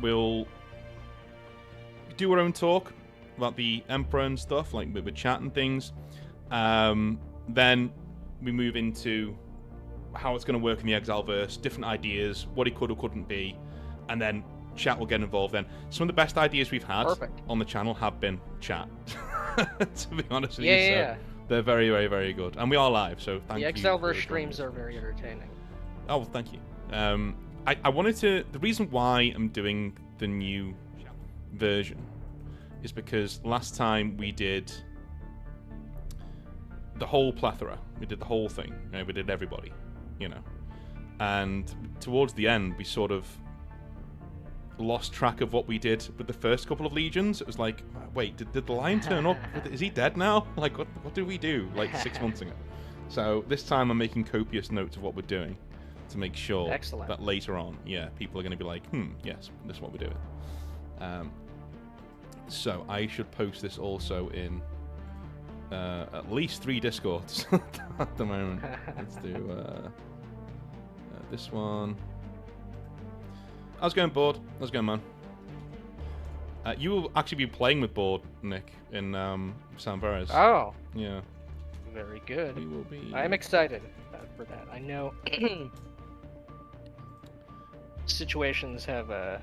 we'll do our own talk about the Emperor and stuff, like with chat and things. Then we move into how it's going to work in the ExileVerse, different ideas, what it could or couldn't be, and then chat will get involved then. Some of the best ideas we've had on the channel have been chat, to be honest with you. Yeah. They're very, very, very good. And we are live, so thank you. The ExileVerse streams are very entertaining. Oh, well, thank you. I wanted to... The reason why I'm doing the new version is because last time we did the whole plethora. We did the whole thing. Right? We did everybody, you know. And towards the end, we sort of lost track of what we did with the first couple of legions. It was like, wait, did the lion turn up? Is he dead now? Like, what did we do like 6 months ago? So this time I'm making copious notes of what we're doing to make sure that later on, people are going to be like, yes, this is what we're doing. So I should post this also in at least 3 Discords at the moment. Let's do this one. How's it going, Board? How's it going, man? You will actually be playing with Board, Nick, in ExileVerse. Oh. Yeah. Very good. We will be... I'm excited for that. I know situations have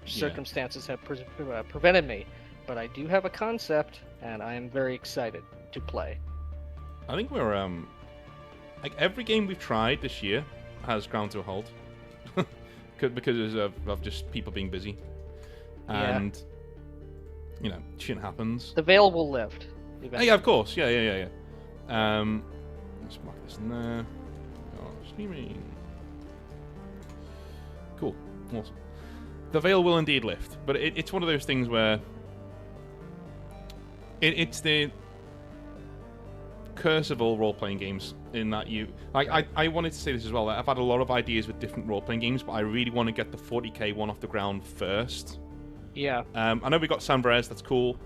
circumstances have prevented me, but I do have a concept, and I am very excited to play. I think we're like every game we've tried this year has ground to a halt because of just people being busy, and you know, shit happens. The veil will lift. Yeah, of course. Yeah. Let's mark this in there. Oh, streaming. Cool. Awesome. The veil will indeed lift, but it's one of those things where it's the curse of all role-playing games in that I wanted to say this as well. I've had a lot of ideas with different role-playing games, but I really want to get the 40k one off the ground first. Yeah. I know we got ExileVerse, that's cool.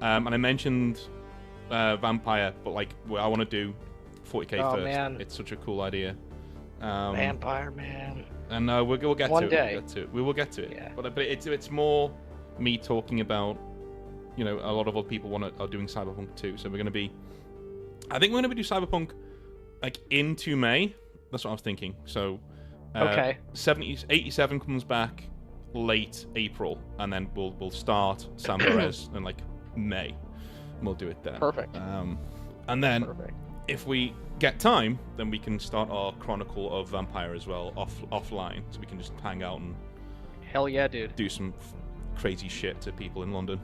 And I mentioned Vampire, but like I want to do 40k first. Man. It's such a cool idea. Vampire, man. And we'll get One to day. it. We will get to it. Yeah. But it's more me talking about, you know, a lot of other people are doing Cyberpunk too. So I think we're gonna do Cyberpunk like into May. That's what I was thinking. So 87 comes back late April, and then we'll start ExileVerse in like May. And we'll do it there. Perfect. And then if we get time, then we can start our Chronicle of Vampire as well offline, so we can just hang out and hell yeah, dude, do some crazy shit to people in London.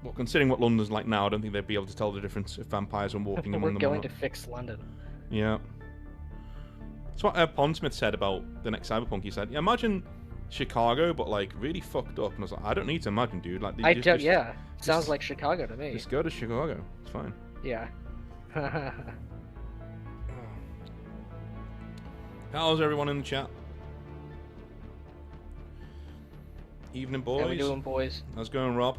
Well, considering what London's like now, I don't think they'd be able to tell the difference if vampires were walking among them. We're going to fix London. Yeah. That's what Pondsmith said about the next Cyberpunk. He said, imagine Chicago, but like really fucked up. And I was like, I don't need to imagine, dude. Like, sounds like Chicago to me. Just go to Chicago. It's fine. Yeah. How's everyone in the chat? Evening, boys. How we doing, boys? How's it going, Rob?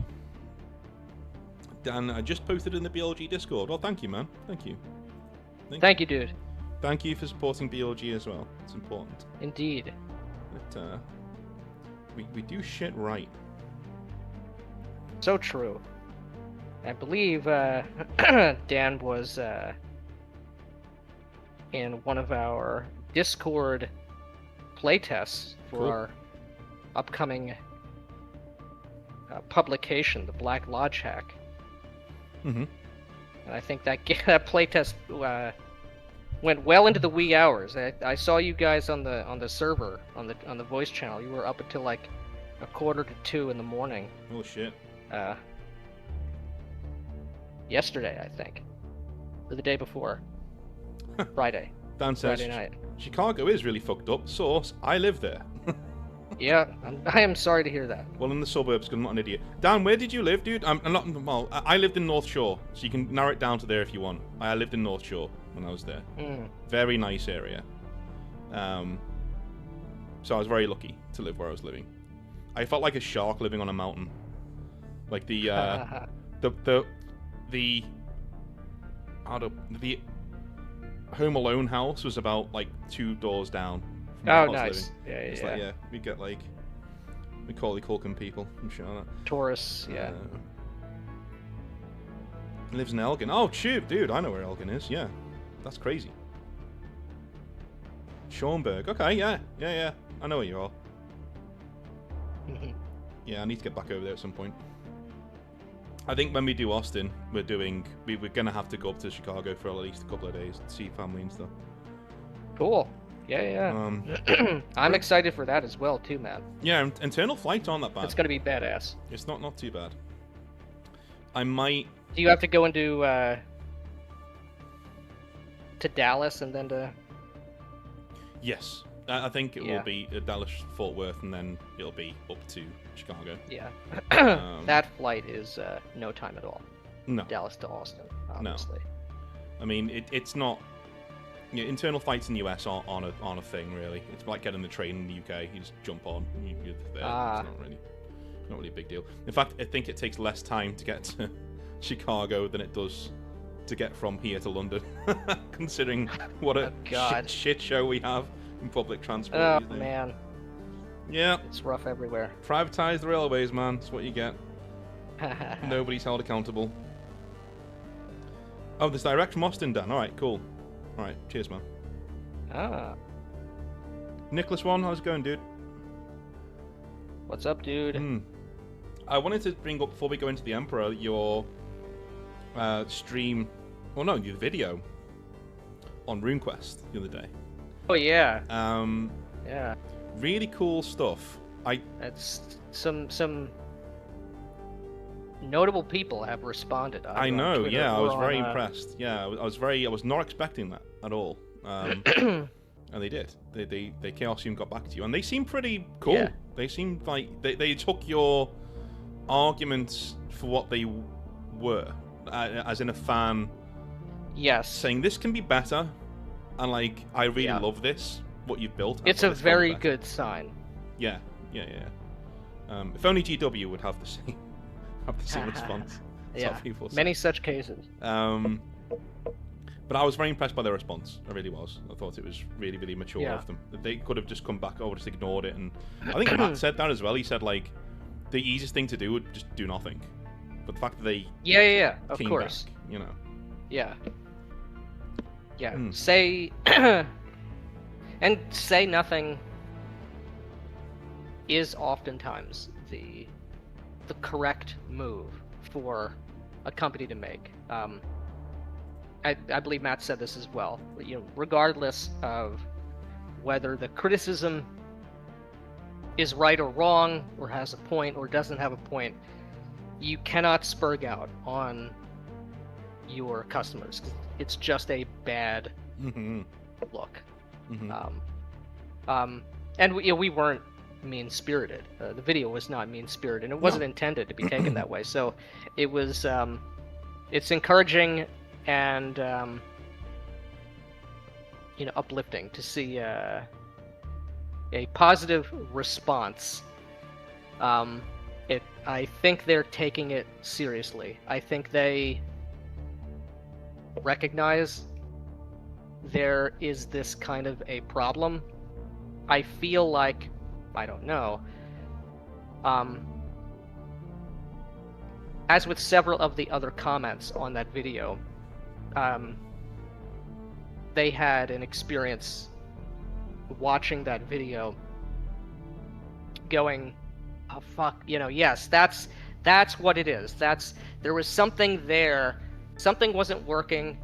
Dan, I just posted in the BLG Discord. Well, thank you, man. Thank you. Thank you, dude. Thank you for supporting BLG as well. It's important. Indeed. But, we do shit right. So true. I believe Dan was in one of our Discord playtests for our upcoming publication, the Black Lodge hack. Mm-hmm. And I think that playtest went well into the wee hours. I saw you guys on the server on the voice channel. You were up until like 1:45 in the morning. Oh shit. Yesterday, I think, or the day before. Friday. Dan says, Friday night. Chicago is really fucked up. Source, I live there. Yeah, I am sorry to hear that. Well, in the suburbs, because I'm not an idiot. Dan, where did you live, dude? I'm not. Well, I lived in North Shore, so you can narrow it down to there if you want. I lived in North Shore when I was there. Very nice area. So I was very lucky to live where I was living. I felt like a shark living on a mountain. Like the Home Alone house was about like 2 doors down from where Oh, I was nice. living. Yeah, It's yeah. like, yeah, we get like Macaulay Culkin people and shit like that. Taurus, yeah. Lives in Elgin. Oh, shoot, dude, I know where Elgin is. Yeah, that's crazy. Schaumburg. Okay, yeah. I know where you are. Yeah, I need to get back over there at some point. I think when we do Austin, we're gonna have to go up to Chicago for at least a couple of days to see family and stuff. Cool. Yeah. I'm excited for that as well, too, man. Yeah, internal flights aren't that bad. It's gonna be badass. It's not too bad. I might. Do you have to go into to Dallas and then to? Yes, I think it will be Dallas, Fort Worth, and then it'll be up to Chicago. Yeah. That flight is no time at all. No. Dallas to Austin, obviously. No. I mean, it's not. Yeah, internal flights in the US aren't a thing really. It's like getting the train in the UK. You just jump on, you're there. It's not really a big deal. In fact, I think it takes less time to get to Chicago than it does to get from here to London, considering what a shit show we have in public transport. Oh man. Yeah. It's rough everywhere. Privatize the railways, man. That's what you get. Nobody's held accountable. Oh, there's direct from Austin, Dan. All right, cool. All right, cheers, man. Nicholas One, how's it going, dude? What's up, dude? I wanted to bring up, before we go into the Emperor, your stream, well, no, your video on RuneQuest the other day. Oh yeah. Yeah. Really cool stuff. That's some notable people have responded. I know. Yeah, I was very impressed. Yeah, I was not expecting that at all. And they did. They Chaosium got back to you, and they seem pretty cool. Yeah. They seemed like they took your arguments for what they were, as in a fan. Yes. Saying this can be better, and like I really love this. What you've built. It's a very good sign. Yeah. If only GW would have the same response. Yeah. Many such cases. But I was very impressed by their response. I really was. I thought it was really, really mature of them. They could have just come back or just ignored it. And I think Matt said that as well. He said like the easiest thing to do would just do nothing. But the fact that they of came course back, you know. Yeah. Say and say nothing is oftentimes the correct move for a company to make. I believe Matt said this as well. You know, regardless of whether the criticism is right or wrong, or has a point or doesn't have a point, you cannot spurg out on your customers. It's just a bad look. And we weren't mean-spirited. The video was not mean-spirited, and it wasn't intended to be taken that way. So it was, it's encouraging and uplifting to see a positive response. I think they're taking it seriously. I think they recognize there is this kind of a problem. I feel like, I don't know, as with several of the other comments on that video, they had an experience watching that video going, oh fuck, yes, that's what it is. There was something there, something wasn't working,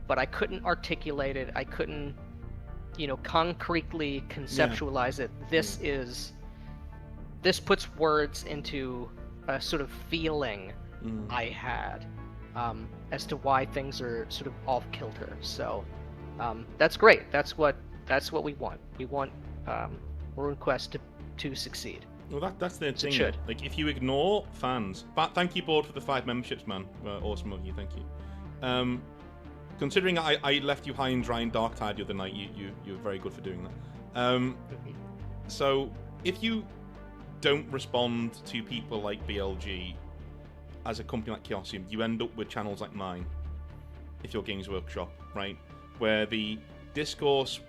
but I couldn't articulate it. I couldn't, concretely conceptualize it. This puts words into a sort of feeling I had as to why things are sort of off kilter. So that's great. That's what we want. We want RuneQuest to succeed. Well, that's the thing. Should. Like, if you ignore fans, thank you, board, for the 5 memberships, man. Awesome of you, thank you. Considering I left you high and dry in Darktide the other night, you were very good for doing that. So if you don't respond to people like BLG as a company like Chaosium, you end up with channels like mine, if you're Games Workshop, right? Where the discourse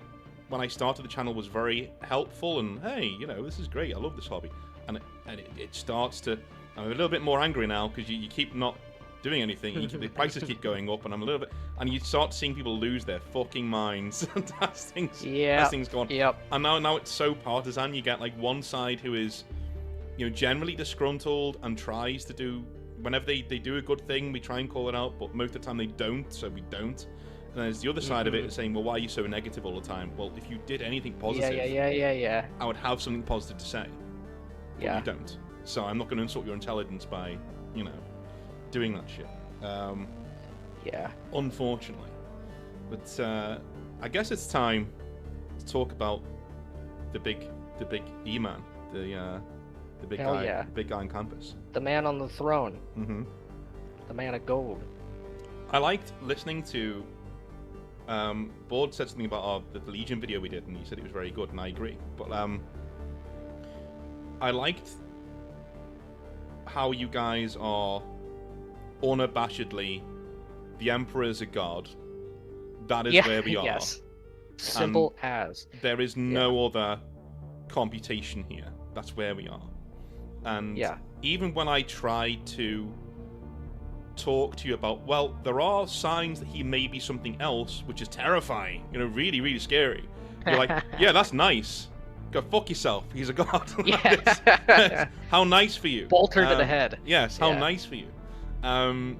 when I started the channel was very helpful and, hey, you know, this is great, I love this hobby. And it starts to... I'm a little bit more angry now because you keep not doing anything. The prices keep going up, and I'm a little bit... And you start seeing people lose their fucking minds as things go on. Yep. And now it's so partisan. You get, like, one side who is, you know, generally disgruntled and tries to do... Whenever they do a good thing, we try and call it out, but most of the time they don't, so we don't. And there's the other side of it saying, well, why are you so negative all the time? Well, if you did anything positive, yeah. I would have something positive to say. But you don't. So I'm not going to insult your intelligence by, you know, doing that shit. Unfortunately. But I guess it's time to talk about the big E-man, the big Hell guy, yeah. the big guy on campus. The man on the throne. Mm-hmm. The man of gold. I liked listening to. Board said something about the Legion video we did, and he said it was very good, and I agree. But I liked how you guys are unabashedly the Emperor's a god. That is where we are. Yes. Simple as. There is no other computation here. That's where we are. And even when I tried to talk to you about, well, there are signs that he may be something else, which is terrifying, you know, really, really scary. You're like, yeah, that's nice. Go fuck yourself. He's a god. Yeah. How nice for you. Bolter to the head. Yes, how nice for you. But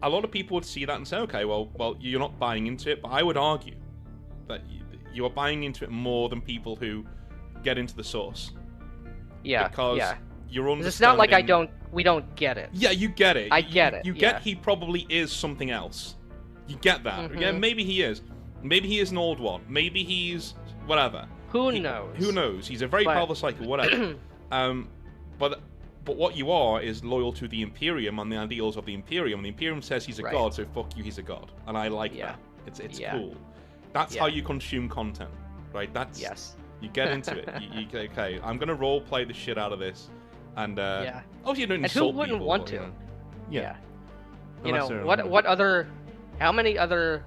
a lot of people would see that and say, okay, well, you're not buying into it. But I would argue that you are buying into it more than people who get into the source. Yeah. Because you're understanding... It's not like we don't get it. Yeah, you get it. I get it. You get he probably is something else. You get that. Mm-hmm. Yeah, maybe he is. Maybe he is an old one. Maybe he's whatever. Who knows? Who knows? He's a very powerful psycho, whatever. But what you are is loyal to the Imperium and the ideals of the Imperium. And the Imperium says he's a god, so fuck you, he's a god. And I like that. It's cool. That's how you consume content, right? That's you get into it. You okay, I'm gonna role play the shit out of this, and obviously you don't insult people. And who wouldn't want to? Yeah. You know what other? How many other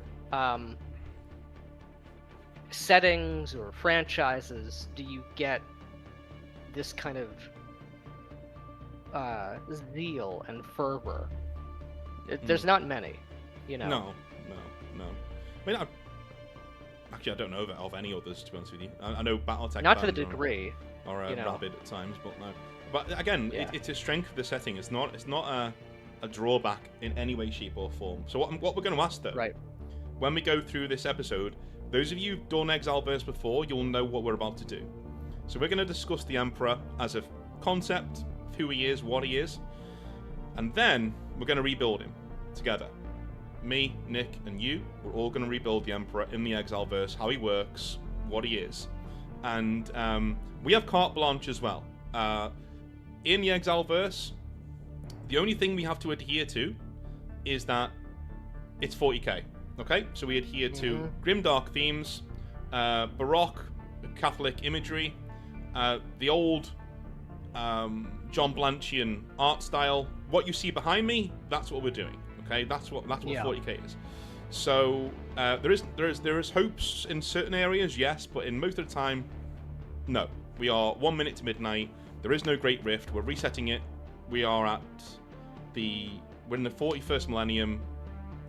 settings or franchises do you get this kind of zeal and fervor? There's not many, you know. No. I mean, actually, I don't know of any others, to be honest with you. I know BattleTech. Not to the degree. Or rabid at times, but no. But again, it's a strength of the setting. It's not a drawback in any way, shape, or form. So what we're going to ask, though, right? When we go through this episode, those of you who've done ExileVerse before, you'll know what we're about to do. So we're going to discuss the Emperor as a concept, who he is, what he is, and then we're going to rebuild him together. Me, Nick, and you, we're all going to rebuild the Emperor in the ExileVerse, how he works, what he is. And we have carte blanche as well. In the ExileVerse, the only thing we have to adhere to is that it's 40k. Okay? So we adhere to grimdark themes, Baroque, Catholic imagery, the old John Blanchian art style. What you see behind me, that's what we're doing. Okay, that's what 40k is. So there is hopes in certain areas, yes, but in most of the time, no. We are 1 minute to midnight. There is no Great Rift. We're resetting it. We are we're in the 41st millennium,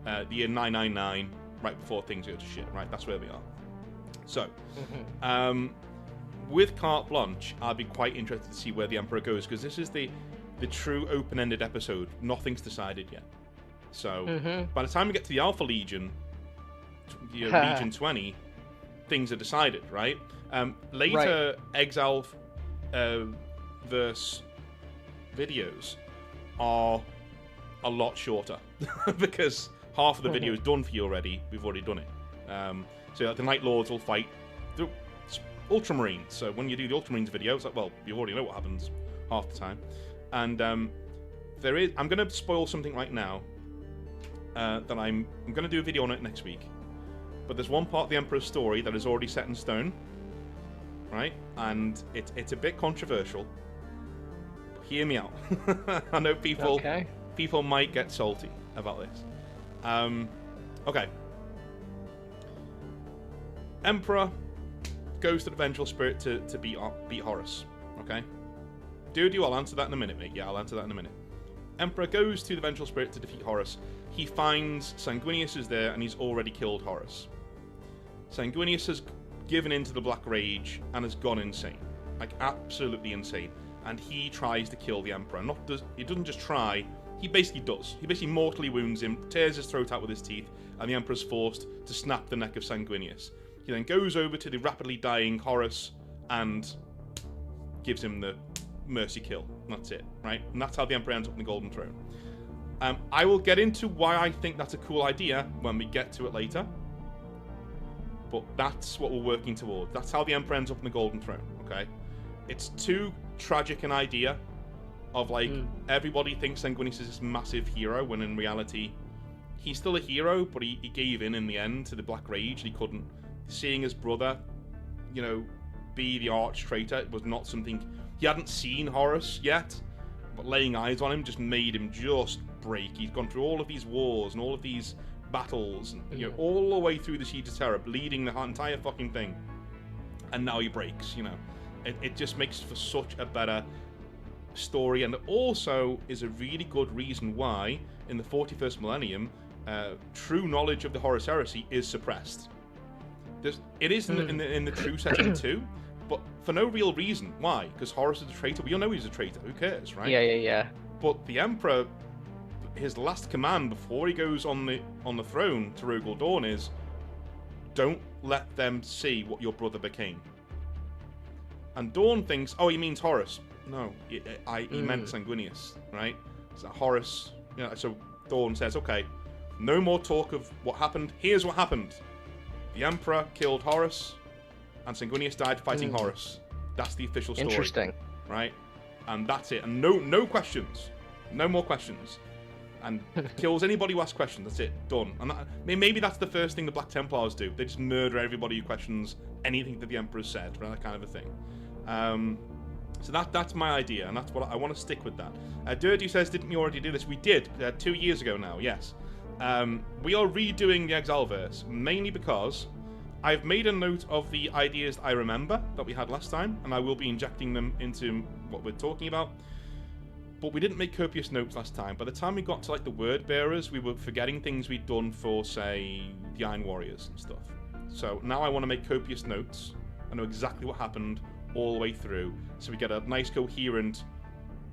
the year 999, right before things go to shit. Right, that's where we are. So, with carte blanche, I'd be quite interested to see where the Emperor goes, because this is the true open-ended episode. Nothing's decided yet. So by the time we get to the Alpha Legion, Legion 20, things are decided, right? Later ExileVerse videos are a lot shorter because half of the video is done for you already. We've already done it. So the Night Lords will fight the Ultramarines. So when you do the Ultramarines video, it's like, well, you already know what happens half the time. And I'm going to spoil something right now. That I'm going to do a video on it next week. But there's one part of the Emperor's story that is already set in stone, right? And it's a bit controversial. Hear me out. I know people might get salty about this. Okay. Emperor goes to the Vengeful Spirit to beat Horus. Okay? Dude, I'll answer that in a minute, mate. Yeah, I'll answer that in a minute. Emperor goes to the Vengeful Spirit to defeat Horus. He finds Sanguinius is there, and he's already killed Horus. Sanguinius has given in to the Black Rage and has gone insane. Like, absolutely insane. And he tries to kill the Emperor. He doesn't just try, he basically does. He basically mortally wounds him, tears his throat out with his teeth, and the Emperor's forced to snap the neck of Sanguinius. He then goes over to the rapidly dying Horus and gives him the mercy kill. And that's it, right? And that's how the Emperor ends up in the Golden Throne. I will get into why I think that's a cool idea when we get to it later. But that's what we're working towards. That's how the Emperor ends up in the Golden Throne, okay? It's too tragic an idea of, like, everybody thinks Sanguinius is this massive hero, when in reality, he's still a hero, but he gave in the end to the Black Rage. He couldn't. Seeing his brother, you know, be the arch traitor was not something... He hadn't seen Horus yet, but laying eyes on him just made him just break. He's gone through all of these wars and all of these battles, and, you know, all the way through the Siege of Terror, bleeding the entire fucking thing. And now he breaks, you know. It just makes for such a better story, and it also is a really good reason why, in the 41st millennium, true knowledge of the Horus Heresy is suppressed. It is in the true setting too, but for no real reason. Why? Because Horus is a traitor. We all know he's a traitor. Who cares, right? Yeah. But the Emperor, his last command before he goes on the throne to Rogel Dawn is, don't let them see what your brother became. And Dawn thinks, oh, he means Horus. No, he meant Sanguinius, right? So Horus, you know, so Dawn says, okay, no more talk of what happened. Here's what happened. The Emperor killed Horus, and Sanguinius died fighting Horus. That's the official story. Interesting. Right? And that's it. And no questions. No more questions. And kills anybody who asks questions. That's it. Done. And maybe that's the first thing the Black Templars do. They just murder everybody who questions anything that the Emperor said. Right? That kind of a thing. So that's my idea, and that's what I want to stick with that. Dirty says, didn't we already do this? We did 2 years ago now, yes. We are redoing the ExileVerse, mainly because I've made a note of the ideas I remember that we had last time, and I will be injecting them into what we're talking about. But we didn't make copious notes last time. By the time we got to, like, the word bearers, we were forgetting things we'd done for, say, the Iron Warriors and stuff. So now I want to make copious notes. I know exactly what happened all the way through, so we get a nice coherent,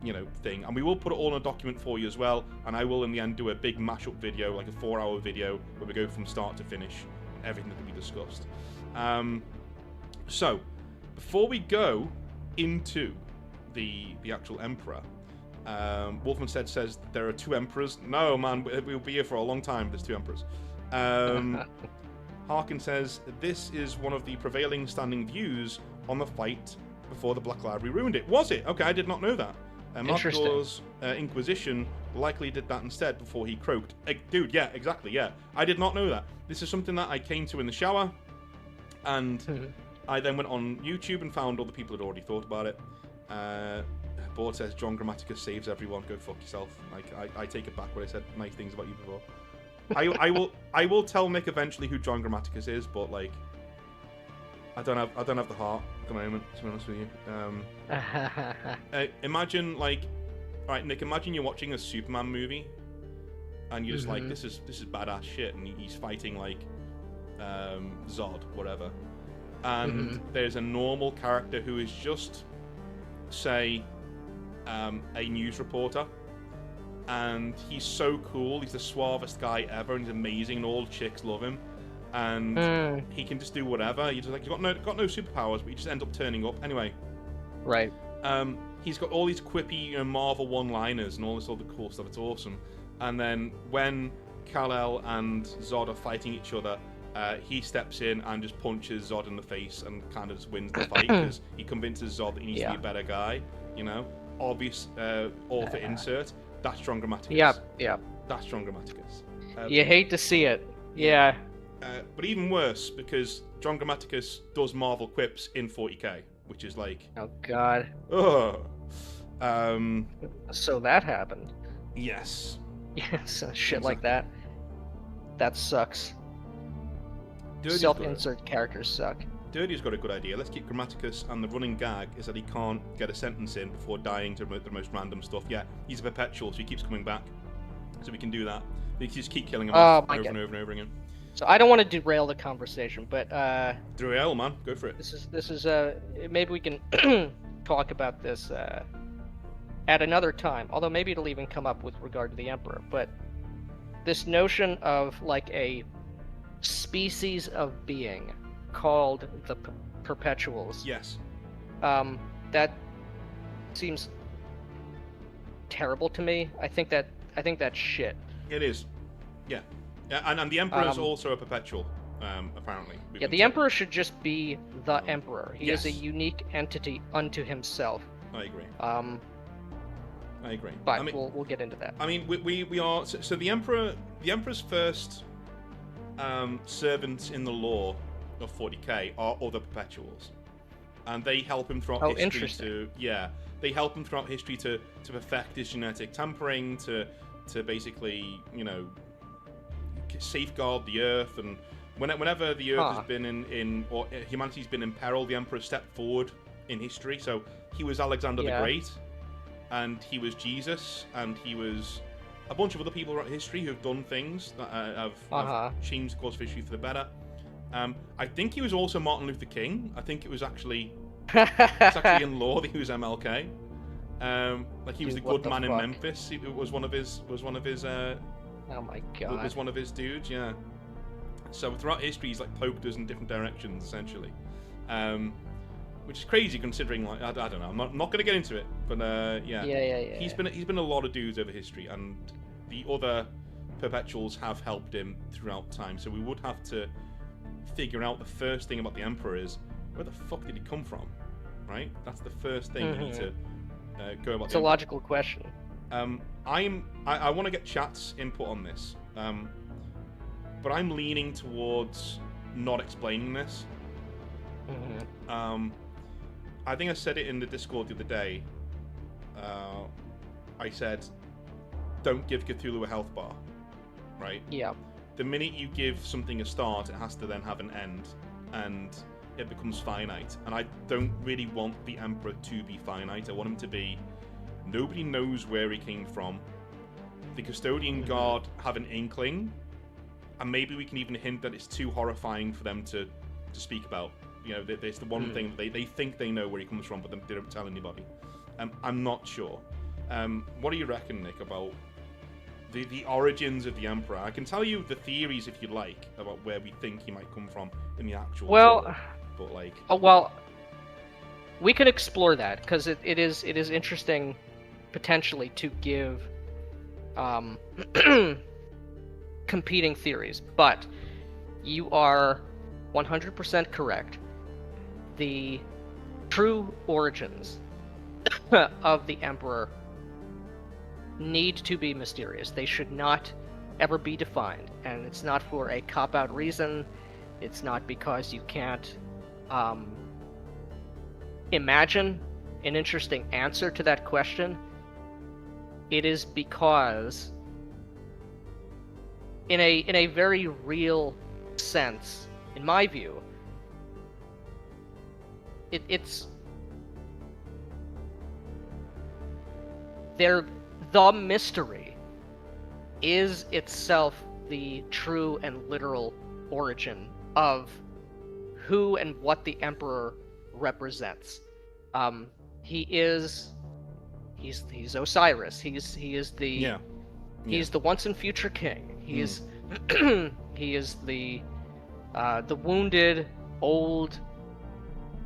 you know, thing. And we will put it all in a document for you as well, and I will in the end do a big mashup video, like a 4-hour video, where we go from start to finish, everything that we discussed. So before we go into the actual Emperor, Wolfman says there are 2 emperors. No, man, we'll be here for a long time. There's 2 emperors. Harkin says this is one of the prevailing standing views on the fight before the Black Library ruined it. Was it? Okay, I did not know that. Malcador's Inquisition likely did that instead before he croaked. Dude, yeah, exactly, yeah. I did not know that. This is something that I came to in the shower, and I then went on YouTube and found all the people who had already thought about it. Board says John Grammaticus saves everyone. Go fuck yourself. Like, I take it back what I said nice things about you before. I will tell Nick eventually who John Grammaticus is, but, like, I don't have the heart at the moment, to be honest with you. Imagine, like, alright, Nick, imagine you're watching a Superman movie, and you're just like, this is badass shit, and he's fighting, like, Zod, whatever. And there's a normal character who is just, say, a news reporter, and he's so cool, he's the suavest guy ever, and he's amazing, and all the chicks love him. And he can just do whatever. He's got no superpowers, but he just ends up turning up anyway. Right. He's got all these quippy, you know, Marvel one-liners and all this other cool stuff. It's awesome. And then when Kal-El and Zod are fighting each other, he steps in and just punches Zod in the face and kind of just wins the fight because he convinces Zod that he needs to be a better guy. You know, obvious author insert. That's John Grammaticus. Yeah. That's John Grammaticus. You hate to see it. Yeah. But even worse, because John Grammaticus does Marvel quips in 40k, which is like... Oh, God. Ugh. So that happened. Yes. Yes, shit like that. That sucks. self-insert characters suck. Dirty's got a good idea. Let's keep Grammaticus, and the running gag is that he can't get a sentence in before dying to the most random stuff. Yeah, he's a perpetual, so he keeps coming back. So we can do that. We can just keep killing him over and over and over again. So I don't want to derail the conversation, but derail, man, go for it. This is maybe we can talk about this at another time. Although maybe it'll even come up with regard to the Emperor. But this notion of like a species of being called the Perpetuals. Yes. That seems terrible to me. I think that's shit. It is. Yeah. And the Emperor is also a perpetual, apparently. Yeah, the Emperor should just be the Emperor. He is a unique entity unto himself. I agree. I agree. But I mean, we'll get into that. I mean, we are so the Emperor's first servants in the lore of 40k are other perpetuals, and they help him throughout history they help him throughout history to perfect his genetic tampering, to basically, you know, safeguard the Earth. And whenever the Earth has been or humanity's been in peril, the Emperor stepped forward in history. So he was Alexander the Great, and he was Jesus, and he was a bunch of other people throughout history who have done things that have changed the course of history for the better. I think he was also Martin Luther King. I think it was actually it's actually in lore that he was MLK. Like he was the good man in Memphis. It was one of his oh my god. It was one of his dudes, yeah. So throughout history, he's like poked us in different directions, essentially, which is crazy considering. Like I don't know. I'm not going to get into it, but yeah. He's been a lot of dudes over history, and the other perpetuals have helped him throughout time. So we would have to figure out the first thing about the Emperor is where the fuck did he come from, right? That's the first thing we need to go about. It's a logical question. I want to get chat's input on this, but I'm leaning towards not explaining this. I think I said it in the Discord the other day. I said, don't give Cthulhu a health bar, right? Yeah. The minute you give something a start, it has to then have an end, and it becomes finite. And I don't really want the Emperor to be finite. I want him to be, nobody knows where he came from. The Custodian Guard have an inkling, and maybe we can even hint that it's too horrifying for them to speak about. You know, there's the one thing that they think they know where he comes from, but they don't tell anybody. I'm not sure. What do you reckon, Nick, about the origins of the Emperor? I can tell you the theories if you like about where we think he might come from in the actual world, but like we can explore that because it is interesting potentially to give competing theories, but you are 100% correct. The true origins of the Emperor need to be mysterious. They should not ever be defined, and it's not for a cop-out reason. It's not because you can't imagine an interesting answer to that question. It is because in a very real sense, in my view, it's the mystery is itself the true and literal origin of who and what the Emperor represents. He's Osiris. He's the once and future king. He is the wounded, old,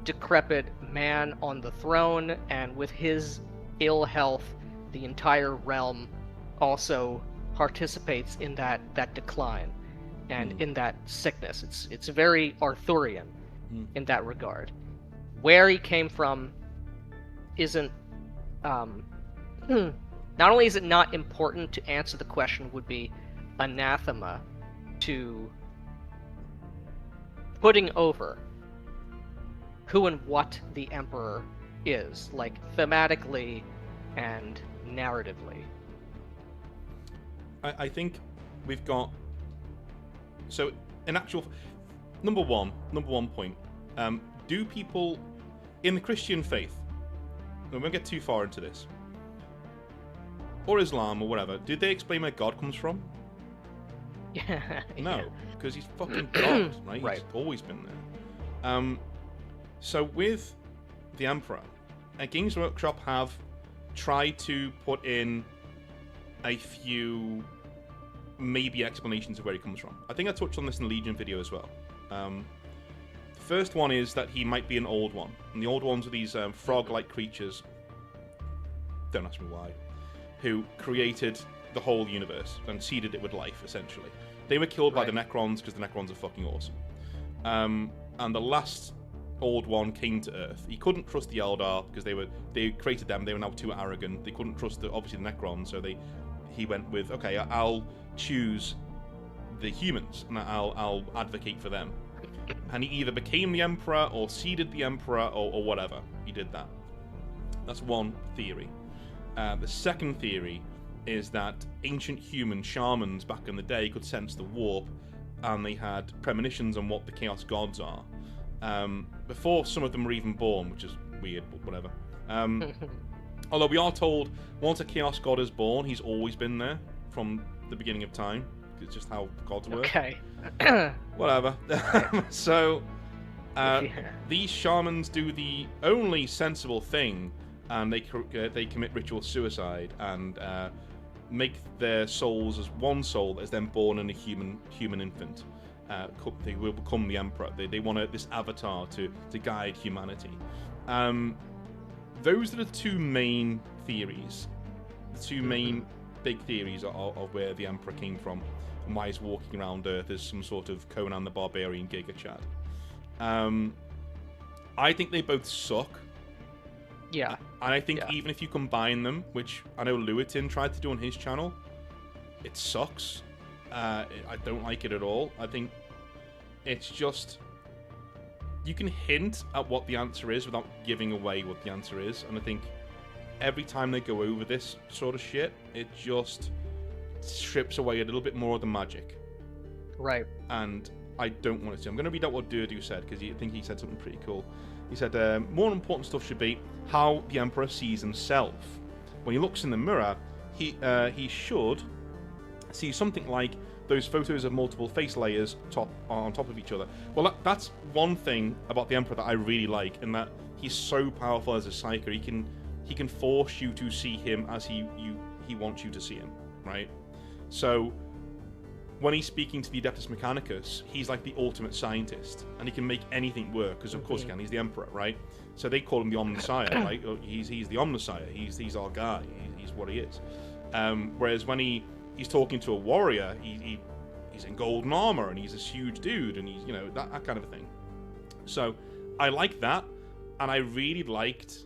decrepit man on the throne, and with his ill health, the entire realm also participates in that decline and in that sickness. It's very Arthurian in that regard. Where he came from isn't not only is it not important to answer the question, would be anathema to putting over who and what the Emperor is, like thematically and narratively. I think we've got, so in actual, number one point. Do people in the Christian faith, we won't get too far into this, or Islam or whatever, did they explain where God comes from? Yeah. No, because he's fucking God, right? Right. He's always been there. So with the Emperor, Games Workshop have tried to put in a few maybe explanations of where he comes from. I think I touched on this in the Legion video as well. The first one is that he might be an old one, and the old ones are these frog-like creatures, don't ask me why, who created the whole universe and seeded it with life, essentially. They were killed by the Necrons because the Necrons are fucking awesome. And the last old one came to Earth. He couldn't trust the Eldar because they created them. They were now too arrogant. They couldn't trust obviously the Necrons, so he went with, okay, I'll choose the humans and I'll advocate for them. And he either became the Emperor or seeded the Emperor or whatever. He did that. That's one theory. The second theory is that ancient human shamans back in the day could sense the warp, and they had premonitions on what the Chaos Gods are. Before some of them were even born, which is weird, but whatever. Although we are told once a Chaos God is born, he's always been there from the beginning of time. It's just how gods work. Okay. Whatever. So, these shamans do the only sensible thing, and they commit ritual suicide and make their souls as one soul that is then born in a human infant. They will become the Emperor. They want this avatar to guide humanity. Those are the two main theories. The two main big theories of where the Emperor came from and why he's walking around Earth as some sort of Conan the Barbarian Giga Chad. I think they both suck. Yeah. And I think even if you combine them, which I know Lewitin tried to do on his channel, it sucks. I don't like it at all. I think it's just... You can hint at what the answer is without giving away what the answer is. And I think every time they go over this sort of shit, it just strips away a little bit more of the magic. Right. And I don't want it to. I'm going to read out what Durdu said, because I think he said something pretty cool. He said, more important stuff should be how the Emperor sees himself. When he looks in the mirror, he should see something like those photos of multiple face layers on top of each other. Well, that's one thing about the Emperor that I really like, in that he's so powerful as a psyker. He can force you to see him as he wants you to see him, right? So when he's speaking to the Adeptus Mechanicus, he's like the ultimate scientist, and he can make anything work, because of course he can. He's the Emperor, right? So they call him the Omnisire, right? He's the Omnisire. He's our guy. He's what he is. Whereas when he's talking to a warrior, he's in golden armor, and he's this huge dude, and he's, that kind of a thing. So I like that, and I really liked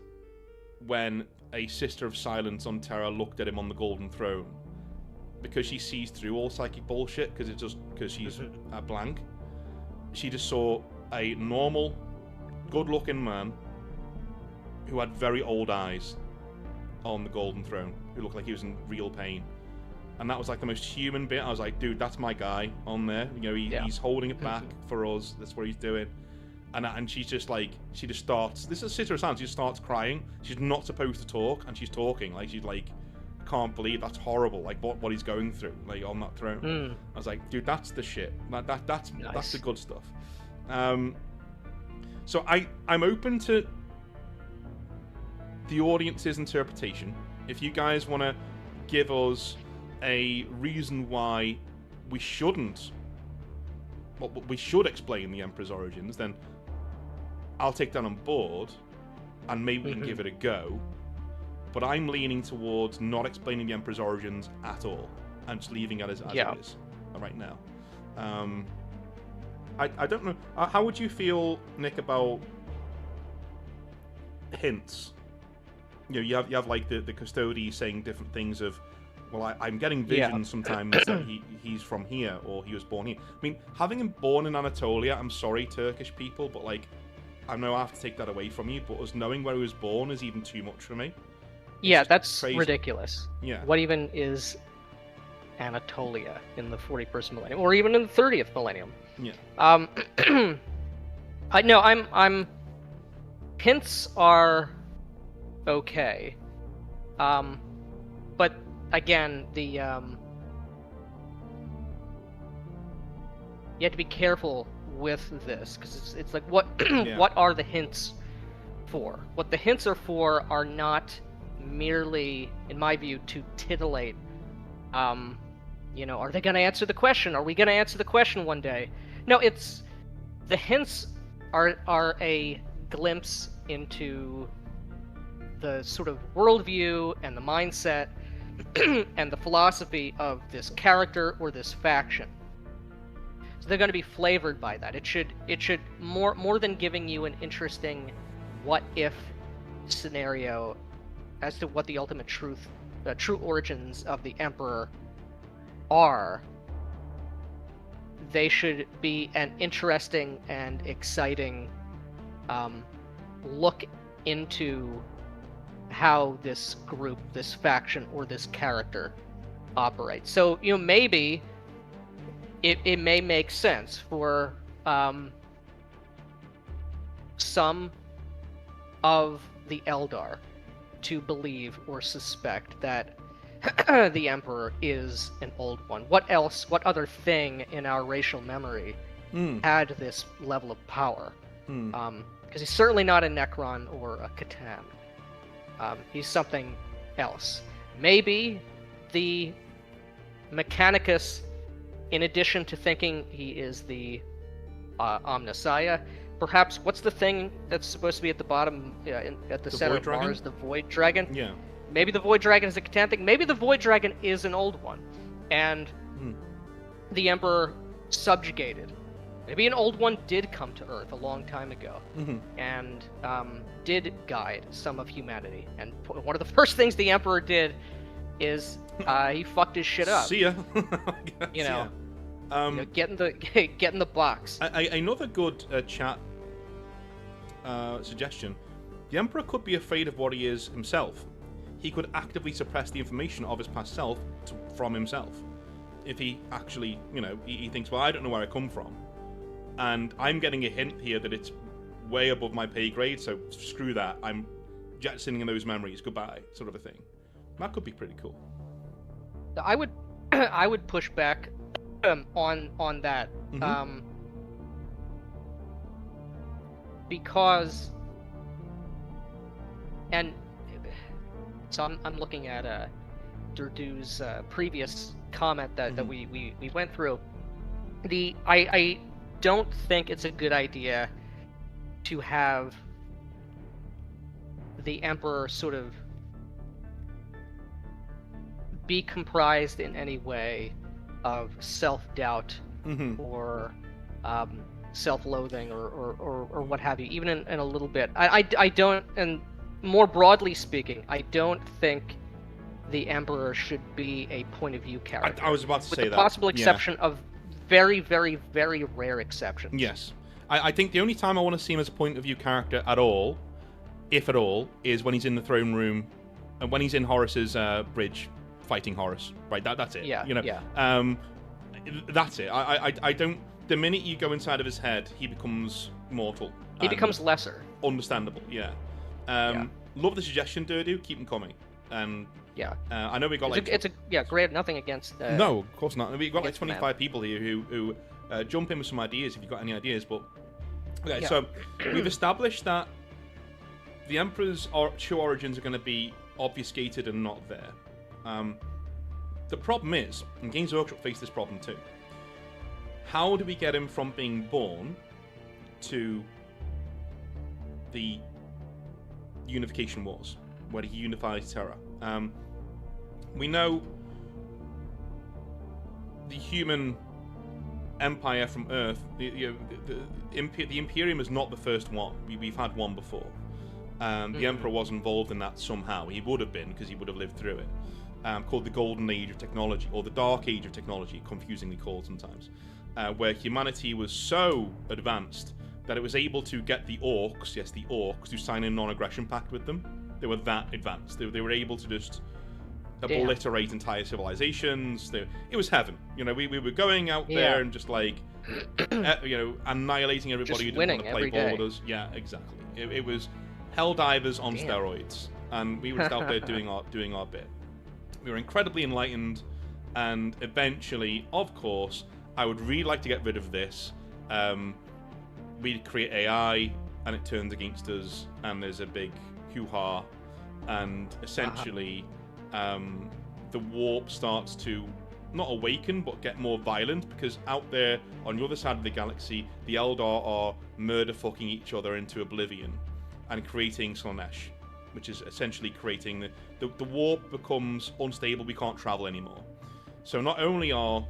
when a Sister of Silence on Terra looked at him on the Golden Throne, because she sees through all psychic bullshit, because she's a blank. She just saw a normal, good-looking man who had very old eyes on the Golden Throne, who looked like he was in real pain. And that was like the most human bit. I was like, dude, that's my guy on there. He's holding it back for us. That's what he's doing. And she's just like, she just starts, this is Sister of Silence, she just starts crying. She's not supposed to talk, and she's talking. Like, she's like, can't believe that's horrible, like what he's going through, like on that throne. I was like, dude, that's the shit. That's the good stuff. So I'm open to the audience's interpretation. If you guys want to give us a reason why we should explain the Emperor's origins, then I'll take that on board, and maybe we can give it a go. But I'm leaning towards not explaining the Emperor's origins at all, and just leaving it as it is right now. I don't know. How would you feel, Nick, about hints? You have like the custody saying different things of, well, I'm getting visions sometimes that he's from here, or he was born here. I mean, having him born in Anatolia, I'm sorry, Turkish people, but like, I know I have to take that away from you, but us knowing where he was born is even too much for me. Yeah, that's crazy. Ridiculous. Yeah. What even is Anatolia in the 41st millennium, or even in the 30th millennium? Yeah. I'm hints are okay. But again, you have to be careful with this, because it's like, what what are the hints for? What the hints are for are not merely, in my view, to titillate. You know, are they going to answer the question? Are we going to answer the question one day? No, it's the hints are a glimpse into the sort of worldview and the mindset and the philosophy of this character or this faction. So they're going to be flavored by that. It should more than giving you an interesting what if scenario as to what the ultimate true origins of the Emperor are. They should be an interesting and exciting look into how this group, this faction, or this character operates. So, you know, maybe it may make sense for some of the Eldar to believe or suspect that the Emperor is an old one. What other thing in our racial memory had this level of power? Because he's certainly not a Necron or a Catan. He's something else. Maybe the Mechanicus, in addition to thinking he is the Omnissiah, perhaps, what's the thing that's supposed to be at the bottom, at the center of Mars, the Void Dragon? Yeah. Maybe the Void Dragon is a Catan thing. Maybe the Void Dragon is an old one, and the Emperor subjugated. Maybe an old one did come to Earth a long time ago, and did guide some of humanity. And one of the first things the Emperor did is he fucked his shit up. See ya. You know, get in the box. Another good chat suggestion. The Emperor could be afraid of what he is himself. He could actively suppress the information of his past self from himself. If he actually, you know, he thinks, well, I don't know where I come from. And I'm getting a hint here that it's way above my pay grade, so screw that. I'm jettisoning those memories. Goodbye, sort of a thing. That could be pretty cool. I would push back on that, because, and so I'm looking at Durdu's previous comment that we went through. I don't think it's a good idea to have the Emperor sort of be comprised in any way of self-doubt or self-loathing or what have you, even in a little bit. I don't, and more broadly speaking, I don't think the Emperor should be a point of view character. I was about to say that. With the possible exception of very, very, very rare exceptions. Yes. I think the only time I want to see him as a point of view character at all, if at all, is when he's in the throne room and when he's in Horus's bridge fighting Horus. Right, that's it. Yeah, you know. Yeah. That's it. I don't. The minute you go inside of his head, he becomes mortal. He becomes lesser. Understandable. Yeah. Love the suggestion, Durdu. Keep them coming. And yeah, I know we got great. Nothing against. No, of course not. We've got like 25 people here who jump in with some ideas if you've got any ideas. But okay, yeah. So we've established that the Emperor's true origins are going to be obfuscated and not there. The problem is, and Games Workshop face this problem too. How do we get him from being born to the Unification Wars, where he unifies Terra? We know the human empire from Earth. The Imperium is not the first one. We've had one before. The Emperor was involved in that somehow. He would have been, because he would have lived through it. Called the Golden Age of Technology, or the Dark Age of Technology, confusingly called sometimes, where humanity was so advanced that it was able to get the Orcs, yes, the Orcs, to sign a non-aggression pact with them. They were that advanced. They were able to just obliterate entire civilizations. It was heaven. You know, we were going out there and just like annihilating everybody Just who didn't want winning to play every ball day. with us. Yeah, exactly. It was Helldivers on Damn. steroids, and we were just out there doing our bit. We were incredibly enlightened, and eventually, of course, I would really like to get rid of this. We'd create AI, and it turns against us, and there's a big hoo-ha, and essentially, the warp starts to not awaken, but get more violent, because out there on the other side of the galaxy, the Eldar are murder-fucking each other into oblivion and creating Slanesh, which is essentially creating the warp becomes unstable. We can't travel anymore. So not only are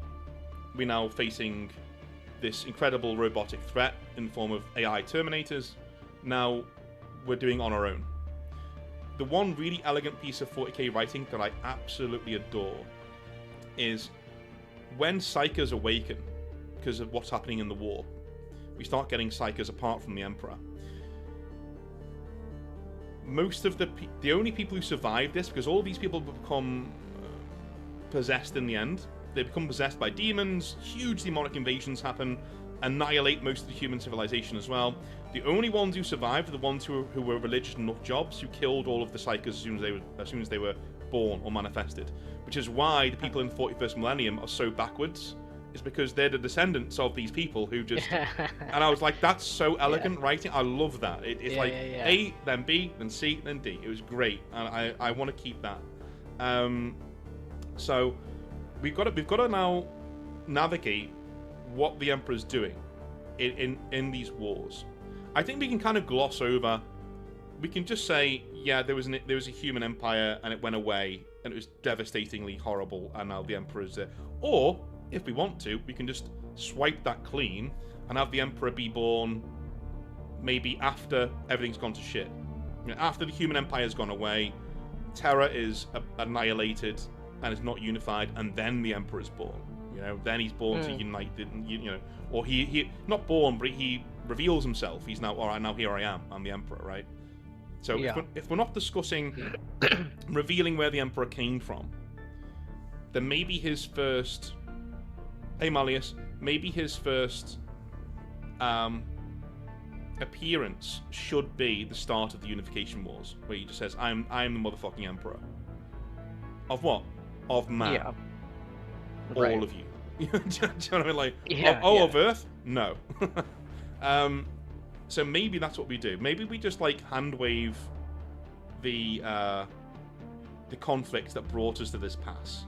we now facing this incredible robotic threat in the form of AI Terminators, now we're doing it on our own. The one really elegant piece of 40k writing that I absolutely adore is when Psychers awaken because of what's happening in the war. We start getting Psychers apart from the Emperor. Most of the only people who survive this, because all these people become possessed in the end. They become possessed by demons, huge demonic invasions happen, annihilate most of the human civilization as well. The only ones who survived are the ones who were religious nut jobs, who killed all of the Psychers as soon as they were born or manifested. Which is why the people in the 41st millennium are so backwards, is because they're the descendants of these people who just... And I was like, that's so elegant writing. I love that. It's A, then B, then C, then D. It was great, and I want to keep that. So we've got to now navigate what the Emperor's doing in these wars. I think we can kind of gloss over. We can just say, yeah, there was a human empire and it went away and it was devastatingly horrible, and now the Emperor's there. Or if we want to, we can just swipe that clean and have the Emperor be born maybe after everything's gone to shit. After the human empire's gone away, Terra is annihilated and is not unified, and then the Emperor is born. Then he's born to unite, or he not born, but he reveals himself. He's now, all right, now here I am. I'm the Emperor, right? So if we're not discussing revealing where the Emperor came from, then maybe his first, hey Malleus, maybe his first appearance should be the start of the Unification Wars, where he just says, I'm the motherfucking Emperor. Of what? Of man. Yeah. All of you. Do you know what I mean? Like, of Earth? No. So maybe that's what we do. Maybe we just hand wave the conflicts that brought us to this pass,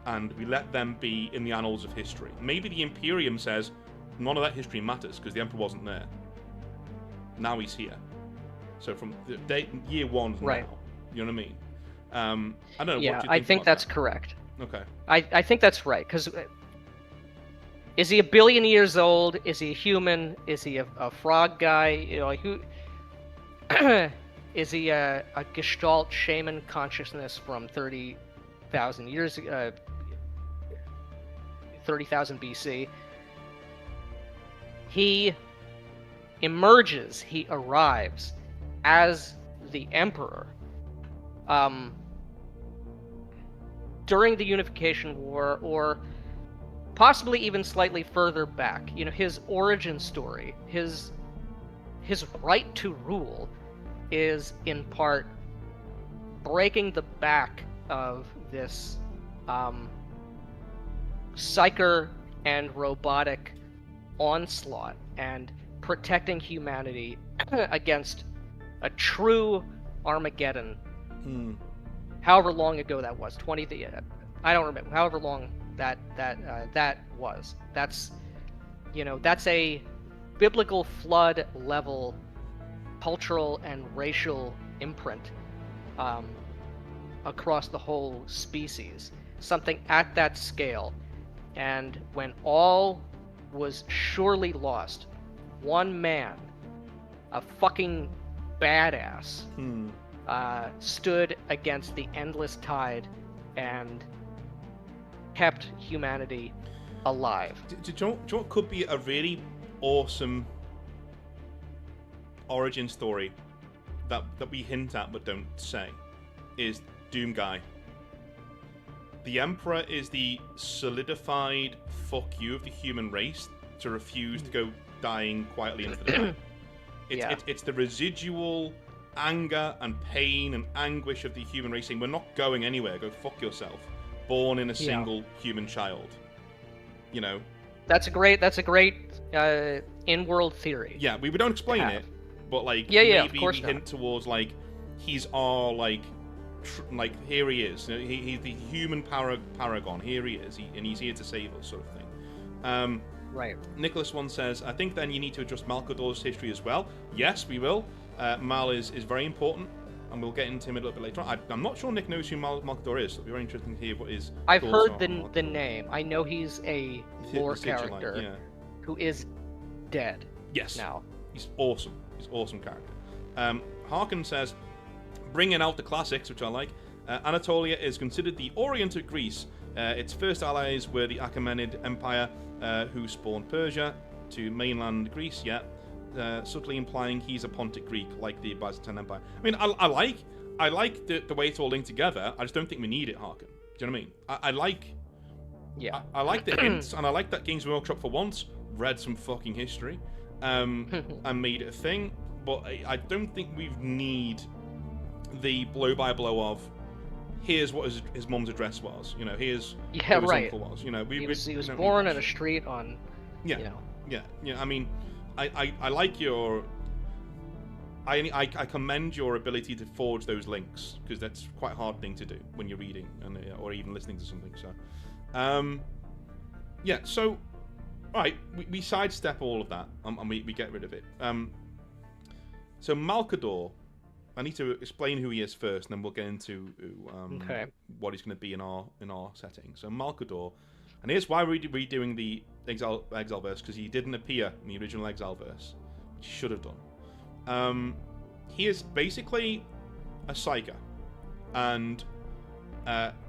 and we let them be in the annals of history. Maybe the Imperium says none of that history matters because the Emperor wasn't there. Now he's here. So from year one now, you know what I mean? I don't know. Yeah, what do you I think think about that's that? correct. Okay. I think that's right, because is he 1 billion years old? Is he a human? Is he a frog guy? Who is he? A Gestalt shaman consciousness from 30,000 years, 30,000 BC? He emerges. He arrives as the Emperor. During the Unification War, or possibly even slightly further back, his origin story, his right to rule, is in part breaking the back of this psyker and robotic onslaught and protecting humanity against a true Armageddon. However long ago that was, I don't remember. However long that was. That's a biblical flood level cultural and racial imprint across the whole species. Something at that scale. And when all was surely lost, one man, a fucking badass, stood against the endless tide and kept humanity alive. Do you know what could be a really awesome origin story that we hint at but don't say? Is Doom Guy. The Emperor is the solidified fuck you of the human race to refuse to go dying quietly into the night. It's the residual anger and pain and anguish of the human race saying, we're not going anywhere, go fuck yourself. Born in a single human child. You know? That's a great in-world theory. Yeah, we don't explain it, but like maybe we hint towards like he's our like here he is. He's the human paragon. Here he is, and he's here to save us, sort of thing. Right. Nicholas one says, I think then you need to adjust Malcador's history as well. Yes, we will. Mal is very important, and we'll get into him a little bit later on. I'm not sure Nick knows who Malcador is, so it'll be very interesting to hear what his I've thoughts heard are the name. I know he's a lore character who is dead. Yes. Now. He's awesome. He's an awesome character. Harkin says, bringing out the classics, which I like. Anatolia is considered the Orient of Greece. Its first allies were the Achaemenid Empire, who spawned Persia to mainland Greece, subtly implying he's a Pontic Greek, like the Byzantine Empire. I mean, I like the way it's all linked together. I just don't think we need it, Harkin. Do you know what I mean? I like the hints, and I like that Games Workshop for once read some fucking history and made it a thing, but I don't think we need the blow-by-blow of here's what his mum's address was, you know, here's what his uncle was, you know. He was born in a street on, you know. Yeah, I mean, I like your... I commend your ability to forge those links, because that's quite a hard thing to do when you're reading and or even listening to something, so... yeah, so... Alright, we sidestep all of that, and we get rid of it. So Malcador... I need to explain who he is first, and then we'll get into what he's going to be in our setting. So Malcador, and here's why we're redoing the ExileVerse, because he didn't appear in the original ExileVerse, which he should have done. He is basically a psyker, and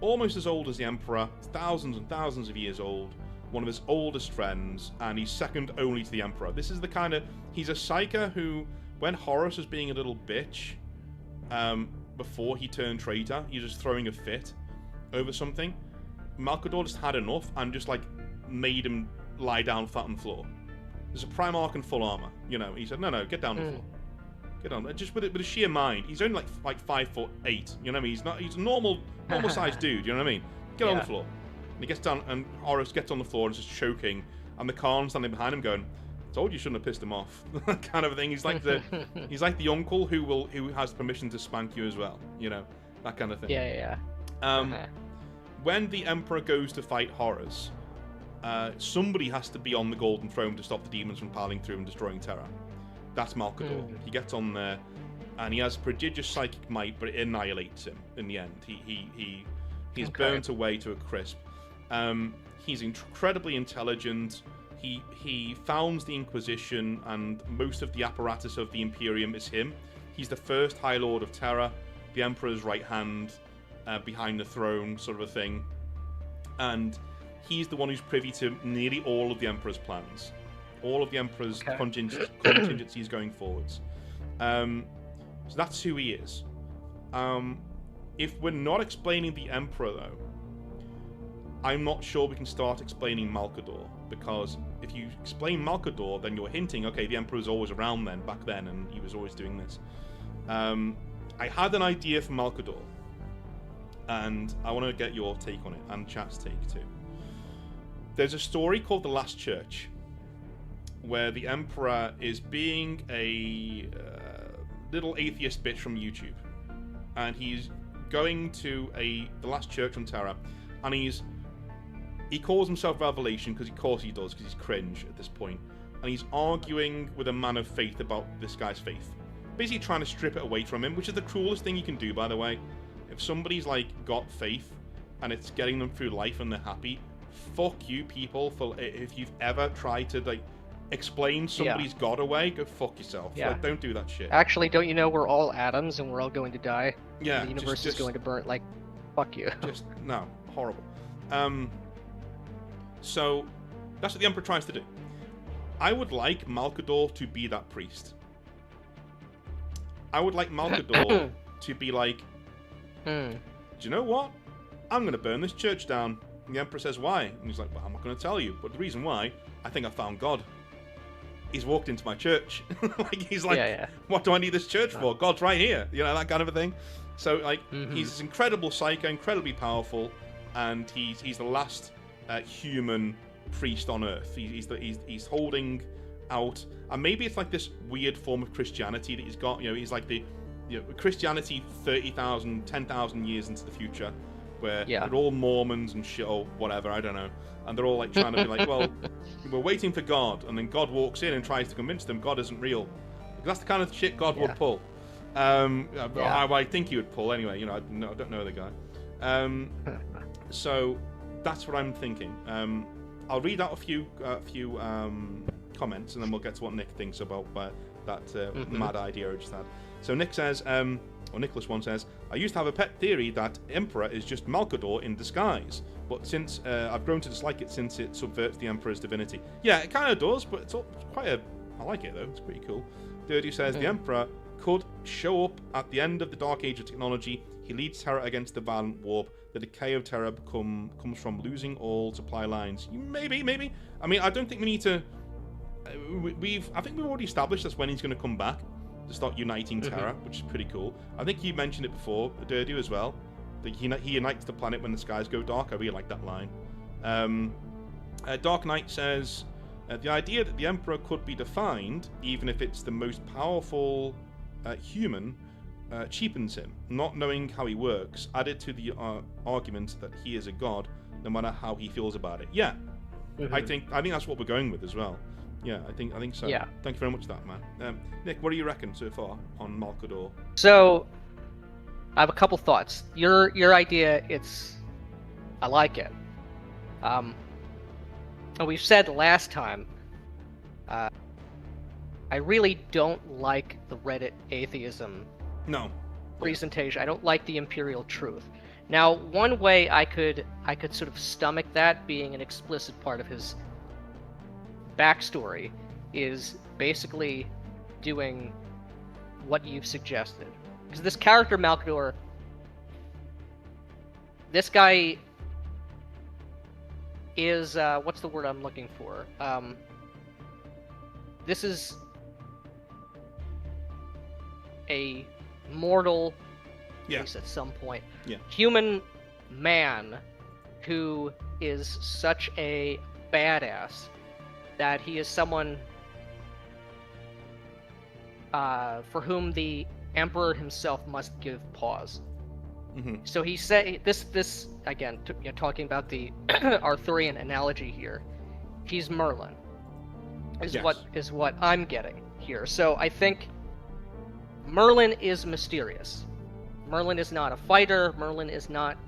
almost as old as the Emperor, thousands and thousands of years old, one of his oldest friends, and he's second only to the Emperor. This is the kind of... He's a psyker who, when Horus was being a little bitch... before he turned traitor, he was just throwing a fit over something. Malcador just had enough and just like made him lie down flat on the floor. There's a Primarch in full armor, you know. He said, "No, get down on the floor, get on." Just with a sheer mind. He's only like 5'8". You know what I mean? He's a normal sized dude. You know what I mean? Get on the floor. And he gets down, and Horus gets on the floor and is just choking, and the Khan standing behind him going, "Told you shouldn't have pissed him off," kind of a thing. He's like the uncle who has permission to spank you as well, you know, that kind of thing. Yeah. When the Emperor goes to fight Horus, somebody has to be on the Golden Throne to stop the demons from piling through and destroying Terra. That's Malcador. He gets on there, and he has prodigious psychic might, but it annihilates him in the end. He's burnt away to a crisp. He's incredibly intelligent. He founds the Inquisition, and most of the apparatus of the Imperium is him. He's the first High Lord of Terra, the Emperor's right hand behind the throne, sort of a thing. And he's the one who's privy to nearly all of the Emperor's plans. All of the Emperor's contingencies going forwards. So that's who he is. If we're not explaining the Emperor, though, I'm not sure we can start explaining Malcador, because if you explain Malcador, then you're hinting, okay, the Emperor was always around back then, and he was always doing this. I had an idea for Malcador, and I want to get your take on it, and chat's take too. There's a story called The Last Church, where the Emperor is being a little atheist bitch from YouTube, and he's going to the Last Church on Terra, and he calls himself Revelation, because of course he does, because he's cringe at this point. And he's arguing with a man of faith about this guy's faith. Basically trying to strip it away from him, which is the cruelest thing you can do, by the way. If somebody's, like, got faith, and it's getting them through life and they're happy, fuck you, people, for if you've ever tried to, like, explain somebody's God away, go fuck yourself. Yeah. Like, don't do that shit. Actually, don't you know we're all atoms and we're all going to die? Yeah. The universe is going to burn. Like, fuck you. No. Horrible. So, that's what the Emperor tries to do. I would like Malcador to be that priest. I would like Malcador to be like, do you know what? I'm going to burn this church down. And the Emperor says, why? And he's like, well, I'm not going to tell you. But the reason why, I think I found God. He's walked into my church. Like, he's like, Yeah. what do I need this church for? God's right here. You know, that kind of a thing. So, like, he's this incredible psycho, incredibly powerful, and he's the last human priest on Earth. He's holding out, and maybe it's like this weird form of Christianity that he's got. You know, he's like the Christianity 30,000, 10,000 years into the future, where they're all Mormons and shit or whatever, I don't know, and they're all like trying to be like, well, we're waiting for God, and then God walks in and tries to convince them God isn't real. Because that's the kind of shit God would pull. I think he would pull anyway. You know, I don't know the guy. So that's what I'm thinking. I'll read out a few comments, and then we'll get to what Nick thinks about that mad idea I just had. So Nick says, or Nicholas one says, I used to have a pet theory that Emperor is just Malcador in disguise, but since I've grown to dislike it since it subverts the Emperor's divinity. Yeah, it kind of does, but it's quite a... I like it, though. It's pretty cool. Dirty says, the Emperor could show up at the end of the Dark Age of technology. He leads Terra against the violent warp. The decay of Terra comes from losing all supply lines. Maybe. I mean, I don't think we need to... I think we've already established that's when he's going to come back to start uniting Terra, which is pretty cool. I think you mentioned it before, Durdu, as well. That he unites the planet when the skies go dark. I really like that line. Dark Knight says, the idea that the Emperor could be defined, even if it's the most powerful human, cheapens him. Not knowing how he works, added to the argument that he is a god, no matter how he feels about it. Yeah, I think that's what we're going with as well. Yeah, I think so. Yeah. Thank you very much for that, man. Nick, what do you reckon so far on Malcador? So, I have a couple thoughts. Your idea, I like it. And we've said last time, I really don't like the Reddit atheism presentation. I don't like the imperial truth. Now, one way I could sort of stomach that being an explicit part of his backstory is basically doing what you've suggested. Because this character, Malcador, this guy is, what's the word I'm looking for? This is a mortal, at least at some point, human man who is such a badass that he is someone for whom the Emperor himself must give pause. So he said, this again, talking about the Arthurian analogy here, he's Merlin, is what I'm getting here. So I think Merlin is mysterious. Merlin is not a fighter. Merlin is not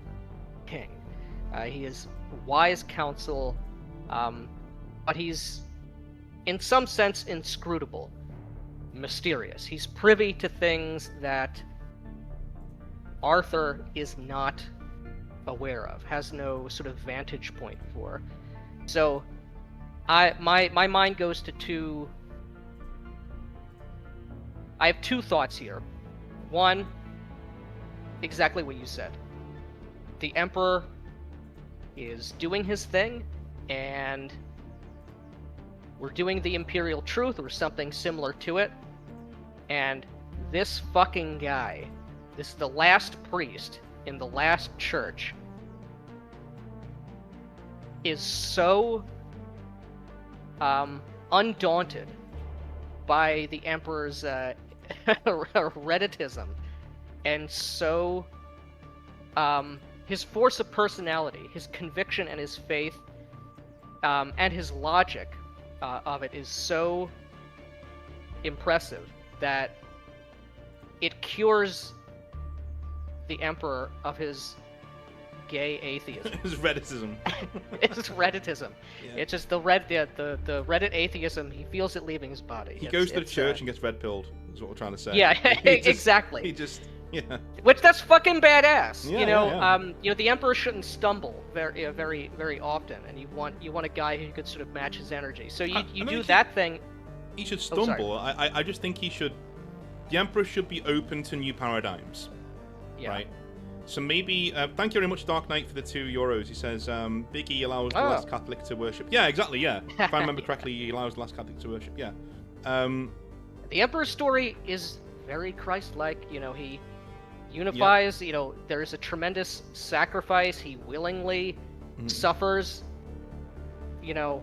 king. He is wise counsel, but he's, in some sense, inscrutable, mysterious. He's privy to things that Arthur is not aware of, has no sort of vantage point for. So, my mind goes to two. I have two thoughts here. One, exactly what you said. The Emperor is doing his thing, and we're doing the Imperial Truth or something similar to it, and this fucking guy, this is the last priest in the last church, is so undaunted by the Emperor's Redditism, and so his force of personality, his conviction and his faith, and his logic of it is so impressive that it cures the Emperor of his gay atheism. His Redditism. It's Redditism. Yeah. It's just the Reddit atheism. He feels it leaving his body. He goes to the church and gets red pilled. Is what we're trying to say. Yeah, exactly. He just Which that's fucking badass. Yeah, the Emperor shouldn't stumble very often, and you want a guy who could sort of match his energy. So you do that thing. He should stumble. I just think he should. The Emperor should be open to new paradigms. Yeah. Right. So maybe, thank you very much, Dark Knight, for the €2. He says, Big E allows the last Catholic to worship. Yeah, exactly, yeah. If I remember correctly, he allows the last Catholic to worship, yeah. The Emperor's story is very Christ-like. You know, he unifies, you know, there's a tremendous sacrifice. He willingly suffers, you know,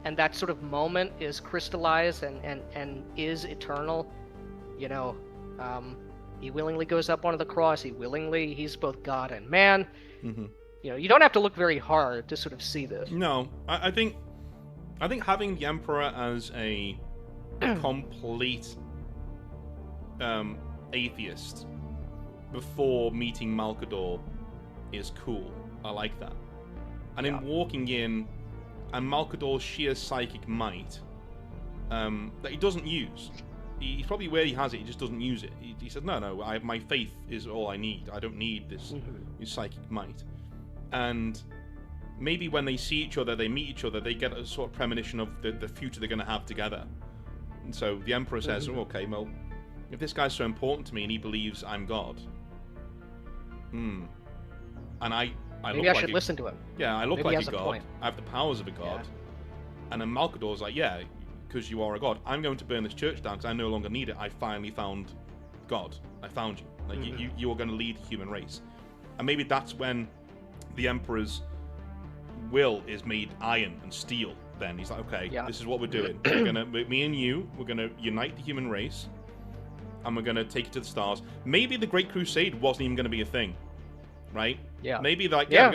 and that sort of moment is crystallized and is eternal, you know. He willingly goes up onto the cross. He's both God and man. You know, you don't have to look very hard to sort of see this. No, I think having the Emperor as a complete atheist before meeting Malcador is cool. I like that. And in walking in, and Malcador's sheer psychic might that he doesn't use. He's probably where he has it, he just doesn't use it. He said, no, my faith is all I need. I don't need this psychic might. And maybe when they see each other, they meet each other, they get a sort of premonition of the future they're going to have together. And so the Emperor says, okay, well, if this guy's so important to me and he believes I'm God, and I maybe I should listen to him. Yeah, I look like a god. I have the powers of a god. And then Malcador's like, yeah, because you are a god, I'm going to burn this church down because I no longer need it. I finally found God. I found you. Like you are going to lead the human race. And maybe that's when the Emperor's will is made iron and steel. Then he's like, okay, this is what we're doing. Me and you, we're gonna unite the human race, and we're gonna take it to the stars. Maybe the Great Crusade wasn't even gonna be a thing, right? Yeah. Maybe like you're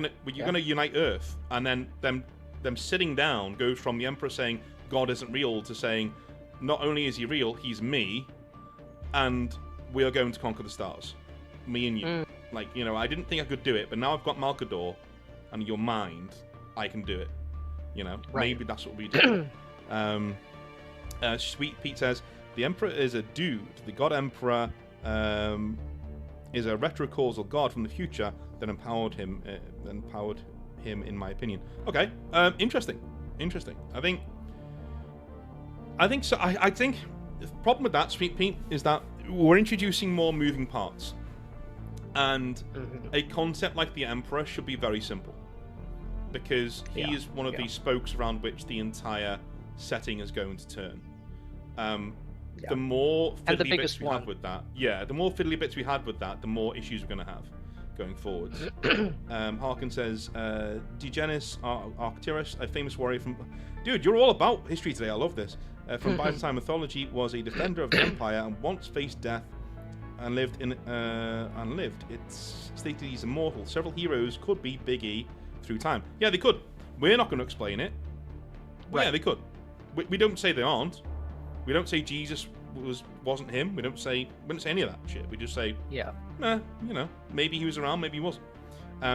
gonna unite Earth, and then them sitting down goes from the Emperor saying God isn't real to saying, not only is he real, he's me, and we are going to conquer the stars. Me and you. Like, you know, I didn't think I could do it, but now I've got Malcador and your mind, I can do it. You know, maybe that's what we do. Sweet Pete says, the Emperor is a dude. The God Emperor is a retrocausal god from the future that empowered him, in my opinion. Okay, interesting. I think so. I think the problem with that, Sweet Pete, is that we're introducing more moving parts. And a concept like the Emperor should be very simple. Because he is one of these spokes around which the entire setting is going to turn. The more fiddly bits we have with that, the more fiddly bits we had with that, the more issues we're going to have going forwards. Harkin says, Digenis Arcturus, a famous warrior from... Dude, you're all about history today, I love this. From Byzantine mythology, was a defender of the empire and once faced death and lived. It's stated he's immortal. Several heroes could be Big E through time. Yeah, they could. We're not going to explain it. Right. Yeah, they could. We don't say they aren't. We don't say Jesus wasn't him. We don't say any of that shit. We just say, you know, maybe he was around, maybe he wasn't.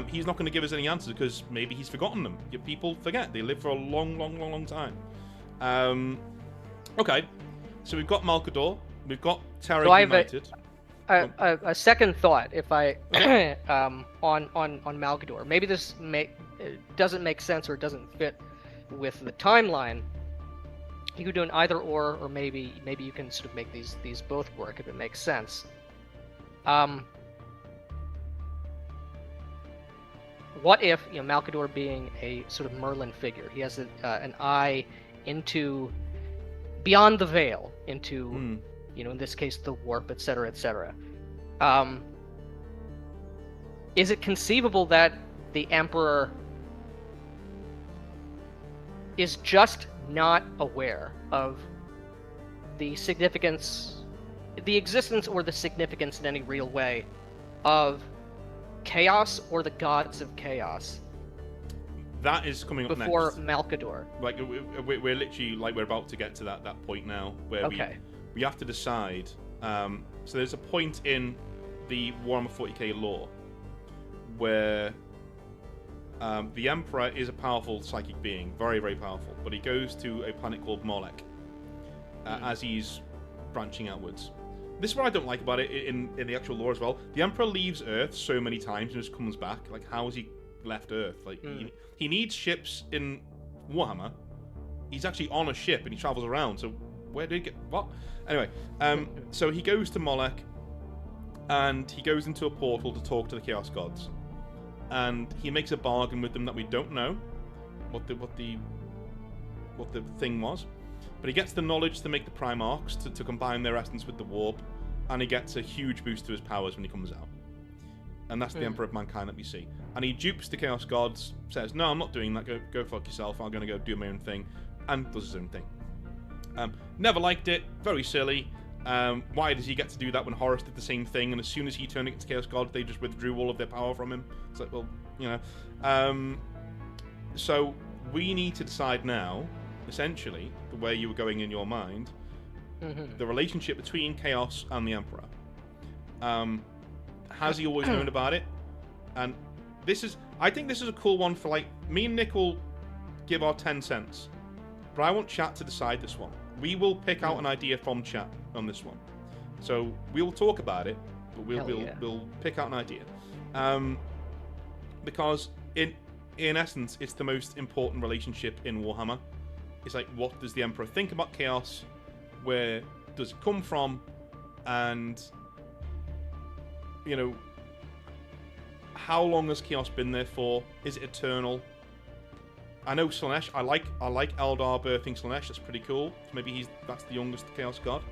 He's not going to give us any answers because maybe he's forgotten them. People forget. They live for a long time. Okay, so we've got Malcador. We've got Terra United. A second thought, if I on Malcador. Maybe this doesn't make sense or it doesn't fit with the timeline. You could do an either or maybe you can sort of make these both work if it makes sense. What if, you know, Malcador being a sort of Merlin figure, he has an eye into beyond the veil, into you know, in this case, the warp, etc., etc. Is it conceivable that the Emperor is just not aware of the significance, the existence or the significance in any real way of chaos or the gods of chaos? That is coming up before next. Malcador. Like we're literally like we're about to get to that point now where we have to decide. So there's a point in the Warhammer 40k lore where the Emperor is a powerful psychic being, very, very powerful, but he goes to a planet called Molech as he's branching outwards. This is what I don't like about it in the actual lore as well. The Emperor leaves Earth so many times and just comes back. Like, how has he left Earth? Like, he needs ships in Warhammer. He's actually on a ship and he travels around. So where did he get what? Anyway, so he goes to Molech, and he goes into a portal to talk to the Chaos Gods, and he makes a bargain with them that we don't know what the thing was, but he gets the knowledge to make the primarchs to combine their essence with the warp, and he gets a huge boost to his powers when he comes out. And that's the Emperor of Mankind that we see. And he dupes the Chaos Gods, says, no, I'm not doing that, go fuck yourself, I'm going to go do my own thing, and does his own thing. Never liked it, very silly. Why does he get to do that when Horus did the same thing, and as soon as he turned against Chaos God, they just withdrew all of their power from him? It's like, well, you know. So we need to decide now, essentially, the way you were going in your mind, the relationship between Chaos and the Emperor. Has he always known about it? And I think this is a cool one for, like, me and Nick will give our 10 cents, but I want chat to decide this one. We will pick out an idea from chat on this one. So we will talk about it, but we'll pick out an idea. Because in essence, it's the most important relationship in Warhammer. It's like, what does the Emperor think about Chaos? Where does it come from? And, you know, how long has Chaos been there for? Is it eternal? I know Slaanesh. I like Eldar birthing Slaanesh. That's pretty cool. So maybe that's the youngest Chaos God.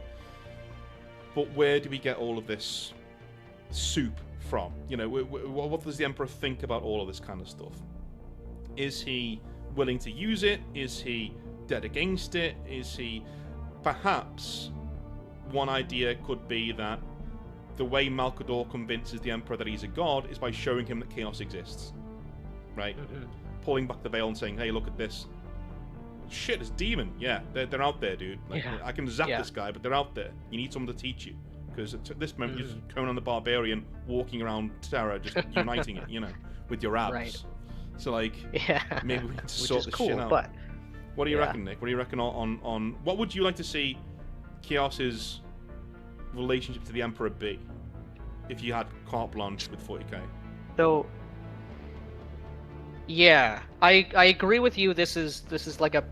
But where do we get all of this soup from? You know, what does the Emperor think about all of this kind of stuff? Is he willing to use it? Is he dead against it? Is he... Perhaps one idea could be that the way Malcador convinces the Emperor that he's a god is by showing him that Chaos exists. Right? Pulling back the veil and saying, hey, look at this. Shit, it's demon. Yeah, they're out there, dude. Like, I can zap this guy, but they're out there. You need someone to teach you. Because at this moment, you're just Conan the Barbarian walking around Terra, just uniting it, you know, with your abs. Right. So, like, maybe we can sort this shit out. But... What do you reckon, Nick? What do you reckon on... What would you like to see Chaos's relationship to the Emperor be if you had carte blanche with 40k? So... Yeah, I agree with you. This is like a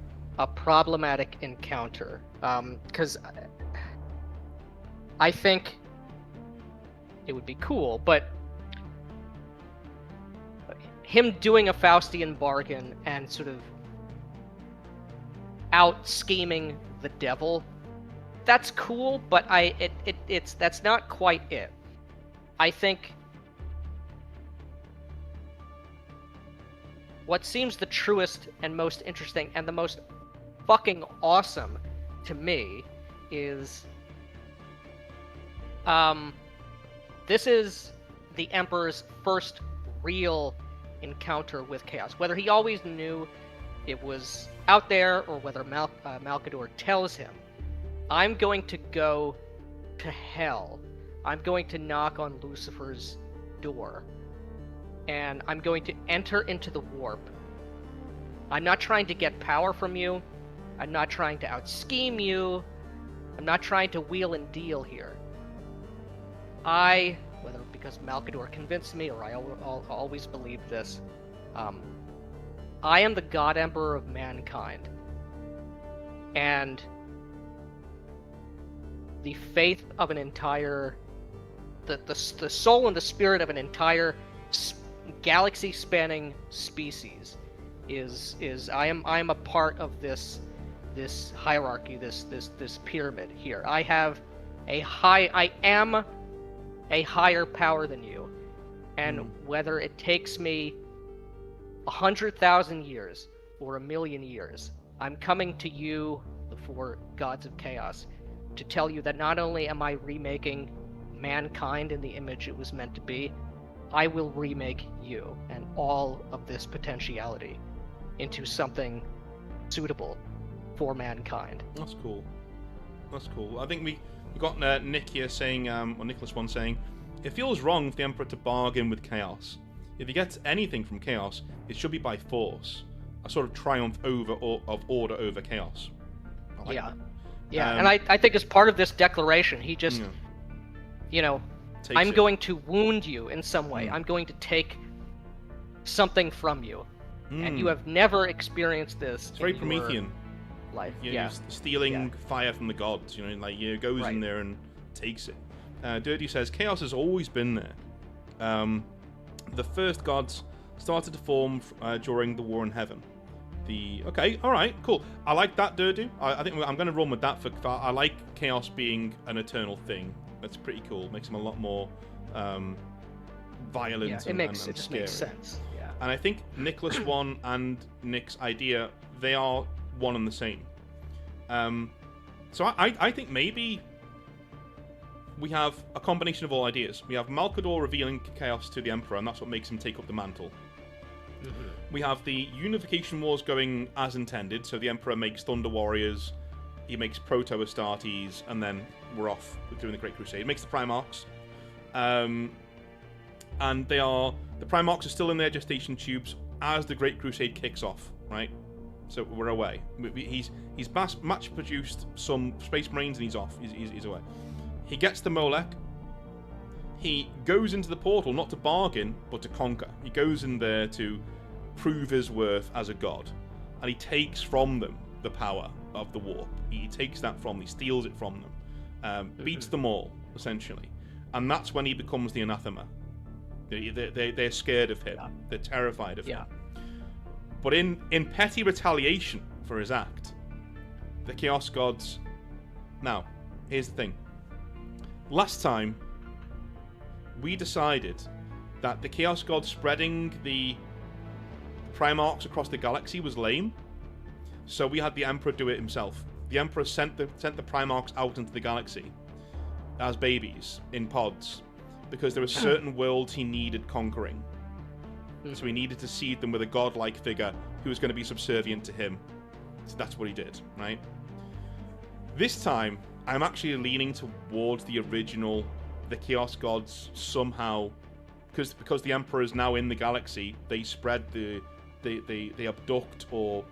problematic encounter, because I think it would be cool, but him doing a Faustian bargain and sort of out scheming the devil, that's cool, but that's not quite it. I think what seems the truest and most interesting and the most fucking awesome to me is this is the Emperor's first real encounter with Chaos. Whether he always knew it was out there or whether Malcador tells him, I'm going to go to hell. I'm going to knock on Lucifer's door. And I'm going to enter into the warp. I'm not trying to get power from you. I'm not trying to out-scheme you. I'm not trying to wheel and deal here. Whether because Malcador convinced me or I always believed this, I am the God Emperor of mankind. And the faith of an entire... The soul and the spirit of an entire galaxy-spanning species is I am a part of this hierarchy, this pyramid here. I am a higher power than you, and whether it takes me 100,000 years or 1,000,000 years, I'm coming to you, the four gods of chaos, to tell you that not only am I remaking mankind in the image it was meant to be, I will remake you and all of this potentiality into something suitable for mankind. That's cool. That's cool. I think we got Nick here saying, or Nicholas one saying, it feels wrong for the Emperor to bargain with Chaos. If he gets anything from Chaos, it should be by force. A sort of triumph of order over Chaos. I like that. Yeah, and I think as part of this declaration, he just, you know, I'm going to wound you in some way. I'm going to take something from you. And you have never experienced this. It's very Promethean. Life. Stealing fire from the gods, you know, like goes in there and takes it. Dirty says, Chaos has always been there. The first gods started to form during the War in Heaven. Okay, alright, cool. I like that, Dirty. I think I'm going to run with that. I like Chaos being an eternal thing. That's pretty cool. Makes him a lot more violent and scary. Just makes sense. Yeah. And I think Nicholas 1 and Nick's idea, they are one and the same. So I think maybe we have a combination of all ideas. We have Malcador revealing Chaos to the Emperor, and that's what makes him take up the mantle. Mm-hmm. We have the Unification Wars going as intended, so the Emperor makes Thunder Warriors, he makes Proto-Astartes, and then we're off doing the Great Crusade. He makes the Primarchs. And the Primarchs are still in their gestation tubes as the Great Crusade kicks off, right? So we're away. He's match produced some Space Marines and he's off. He's away. He gets the Molech. He goes into the portal not to bargain, but to conquer. He goes in there to prove his worth as a god, and he takes from them the power of the warp. He takes that from them. He steals it from them, beats them all essentially, and that's when he becomes the anathema. They're scared of him. They're terrified of him. But in petty retaliation for his act, the Chaos Gods... Now, here's the thing. Last time, we decided that the Chaos Gods spreading the Primarchs across the galaxy was lame, so we had the Emperor do it himself. The Emperor sent the Primarchs out into the galaxy as babies, in pods, because there were certain worlds he needed conquering. So he needed to seed them with a godlike figure who was going to be subservient to him. So that's what he did, right? This time, I'm actually leaning towards the original, the Chaos Gods somehow, because the Emperor is now in the galaxy, they spread they abduct or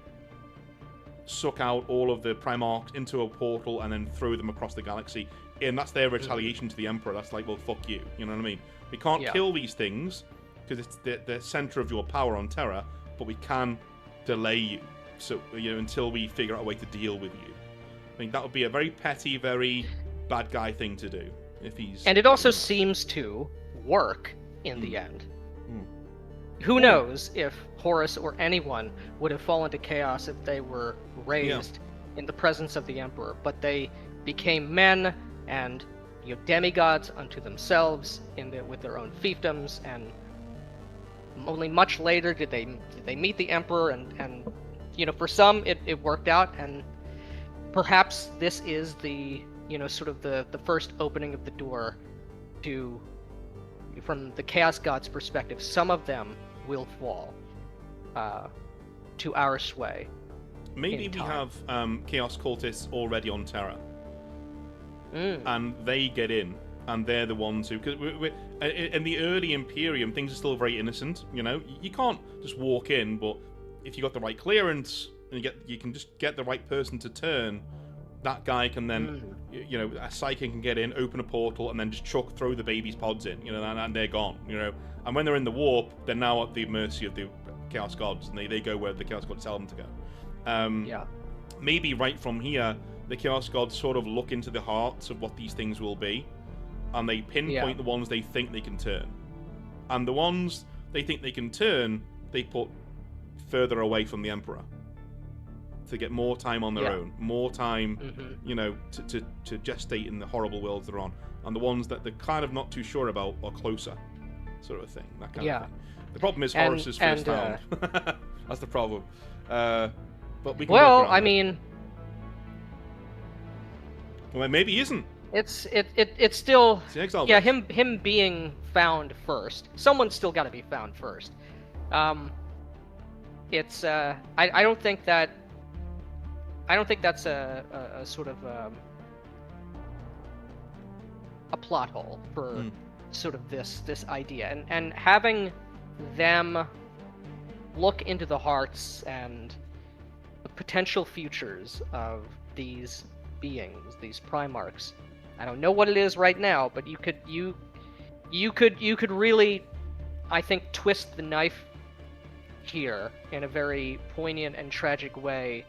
suck out all of the Primarchs into a portal and then throw them across the galaxy. And that's their retaliation to the Emperor. That's like, well, fuck you. You know what I mean? We can't kill these things, because it's the center of your power on Terra, but we can delay you, so until we figure out a way to deal with you. I think that would be a very petty, very bad guy thing to do if he's. And it also seems to work in the end. Who knows if Horus or anyone would have fallen to chaos if they were raised in the presence of the Emperor, but they became men and demigods unto themselves with their own fiefdoms, and only much later did they meet the Emperor, and for some it worked out, and perhaps this is the sort of the first opening of the door to, from the Chaos Gods' perspective, some of them will fall to our sway. Maybe we have Chaos Cultists already on Terra, and they get in, and they're the ones who, because in the early Imperium, things are still very innocent. You can't just walk in, but if you got the right clearance and you can just get the right person to turn, that guy can then, a psychic can get in, open a portal, and then just throw the baby's pods in, and they're gone, And when they're in the warp, they're now at the mercy of the Chaos Gods, and they go where the Chaos Gods tell them to go. Maybe right from here, the Chaos Gods sort of look into the hearts of what these things will be, and they pinpoint the ones they think they can turn. And the ones they think they can turn, they put further away from the Emperor, to get more time on their own, more time, to gestate in the horrible worlds they're on. And the ones that they're kind of not too sure about are closer, sort of thing. That kind of thing. The problem is Horus is first found. That's the problem. But we can work around well, maybe he isn't. It's still it's the ExileVerse. him being found first. Someone's still got to be found first. It's I don't think that's a sort of a plot hole for sort of this idea, and having them look into the hearts and the potential futures of these beings, these Primarchs. I don't know what it is right now, but you could really, I think, twist the knife here in a very poignant and tragic way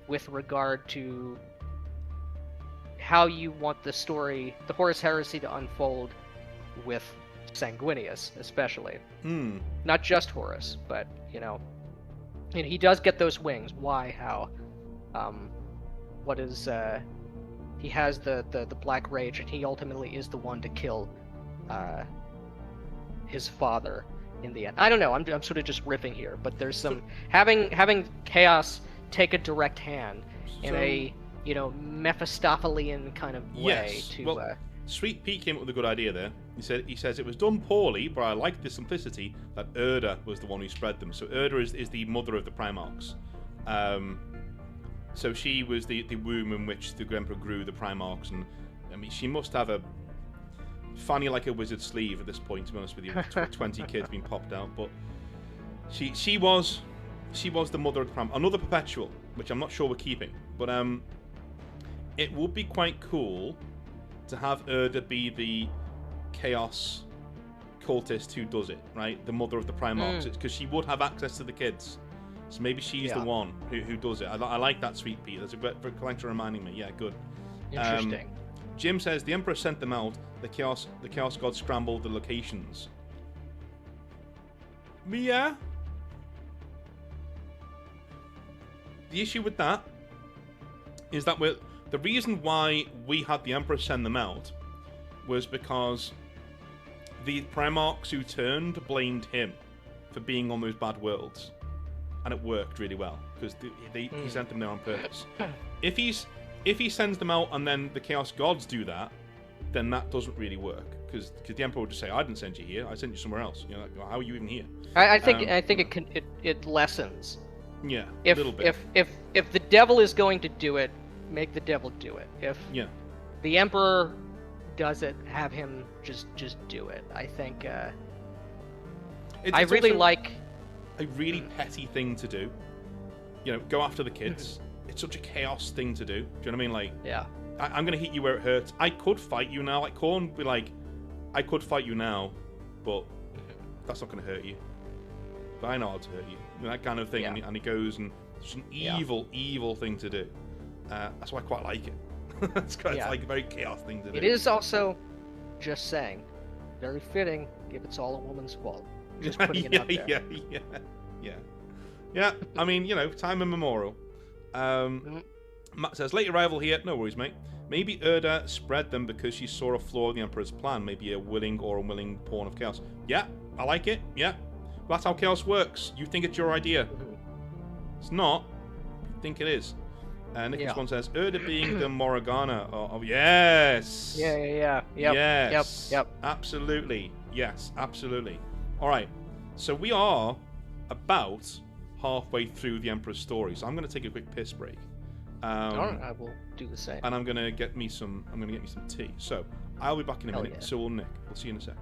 with regard to how you want the story, the Horus Heresy, to unfold with Sanguinius, especially. Not just Horus, but and he does get those wings. Why? How? What is? He has the Black Rage, and he ultimately is the one to kill his father in the end. I don't know. I'm sort of just riffing here, but there's some having Chaos take a direct hand in a Mephistophelian kind of way. Yes. To well, Sweet Pea came up with a good idea there. He says it was done poorly, but I liked the simplicity that Erda was the one who spread them. So Erda is the mother of the Primarchs. So she was the womb in which the Emperor grew the Primarchs, and I mean she must have a fanny like a wizard's sleeve at this point. To be honest with you, 20 kids being popped out, but she was the mother of the Primarchs. Another perpetual, which I'm not sure we're keeping, but it would be quite cool to have Erda be the Chaos cultist who does it, right? The mother of the Primarchs, because she would have access to the kids. So maybe she's the one who does it. I like that, Sweet Pea. That's a great collector reminding me. Yeah, good. Interesting. Jim says the Emperor sent them out. The Chaos gods scrambled the locations. Yeah. The issue with that is that the reason why we had the Emperor send them out was because the Primarchs who turned blamed him for being on those bad worlds, and it worked really well because he sent them there on purpose. If he sends them out and then the Chaos Gods do that, then that doesn't really work because the Emperor would just say, "I didn't send you here. I sent you somewhere else." Like, well, how are you even here? I think it lessens. Yeah, a little bit. If the devil is going to do it, make the devil do it. If the Emperor does it, have him just do it. I think it's really like a really petty thing to do. Go after the kids. It's such a chaos thing to do. Do you know what I mean? Like, I'm gonna hit you where it hurts. I could fight you now. Like, Khorne be like, I could fight you now, but that's not gonna hurt you. But I know how to hurt you. That kind of thing. Yeah. And he goes, and it's an evil thing to do. That's why I quite like it. It's like a very chaos thing to do. It is also, just saying, very fitting if it's all a woman's fault. Just putting it out there. Yeah. I mean, time immemorial. Matt says, late arrival here. No worries, mate. Maybe Erda spread them because she saw a flaw in the Emperor's plan. Maybe a willing or unwilling pawn of chaos. Yeah, I like it. Yeah. Well, that's how chaos works. You think it's your idea. It's not. You think it is. Nicholas one says, Erda being the Morriganna. Oh, yes. Yeah. Yes. Yep. Absolutely. Yes, absolutely. All right. So we are about halfway through the Emperor's story. So I'm going to take a quick piss break. All right, I will do the same. And I'm going to get me some tea. So I'll be back in a minute. Yeah. So will Nick. We'll see you in a sec.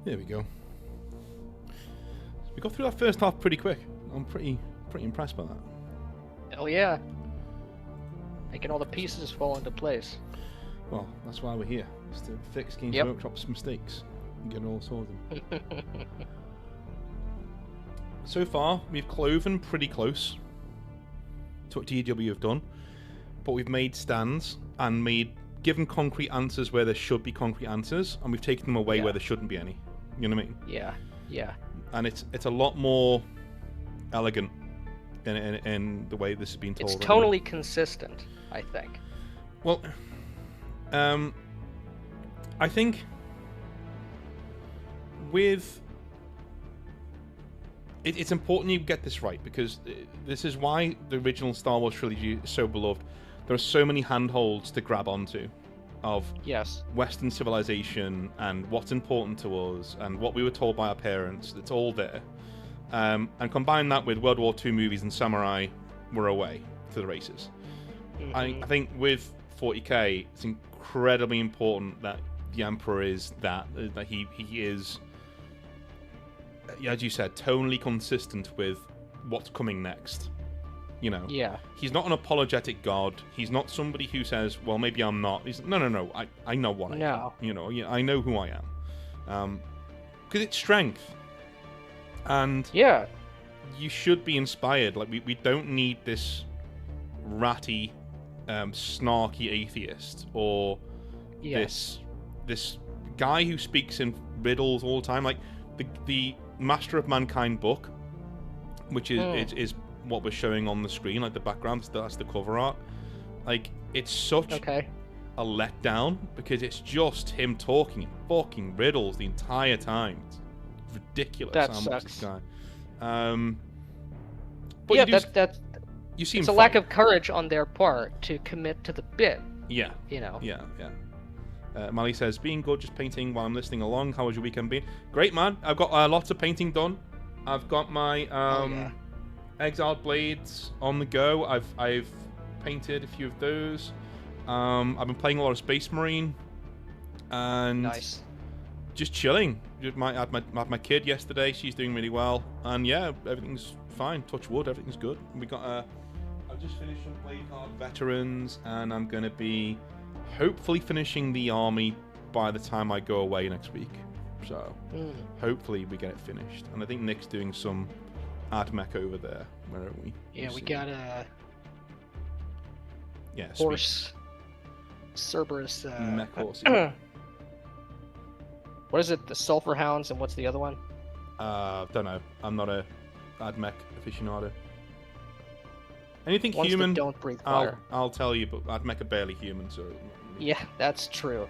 There we go. We got through that first half pretty quick. I'm pretty impressed by that. Hell yeah. Making all the pieces fall into place. Well, that's why we're here. Is to fix Games Workshop's mistakes and get all sorted. So far, we've cloven pretty close to what DW have done, but we've made stands and given concrete answers where there should be concrete answers, and we've taken them away where there shouldn't be any. You know what I mean? Yeah. And it's a lot more elegant in the way this has been told. It's tonally consistent, I think. Well, I think with it's important you get this right, because this is why the original Star Wars trilogy is so beloved. There are so many handholds to grab onto of Western civilization and what's important to us and what we were told by our parents. It's all there. And combine that with World War II movies and samurai, we're away to the races. I think with 40k, it's incredibly important that the Emperor is that he is, as you said, tonally consistent with what's coming next. You know, he's not an apologetic god. He's not somebody who says, "Well, maybe I'm not." He's no. I know what I am. You know, I know who I am. Because it's strength, and you should be inspired. Like we don't need this ratty, snarky atheist or this guy who speaks in riddles all the time. Like the Master of Mankind book, which is what we're showing on the screen, like the background, that's the cover art. Like, it's such a letdown, because it's just him talking fucking riddles the entire time. It's ridiculous. That how sucks. Much this guy. But you seem it's a lack of courage on their part to commit to the bit. Yeah. You know. Yeah. Mali says, being good, just painting while I'm listening along. How has your weekend been? Great, man. I've got lots of painting done. I've got my Exiled blades on the go. I've painted a few of those. I've been playing a lot of Space Marine, and just chilling. I had my kid yesterday. She's doing really well, and yeah, everything's fine. Touch wood, everything's good. We got I've just finished some Bladeheart Veterans, and I'm gonna be hopefully finishing the army by the time I go away next week. So hopefully we get it finished, and I think Nick's doing some AdMech over there. Where are we? Yeah, we got a horse. Cerberus. Mech horse. What is it? The Sulphur Hounds, and what's the other one? Don't know. I'm not a AdMech aficionado. Anything Ones human, that don't breathe fire. I'll tell you, but AdMech are barely human, so. Yeah, that's true.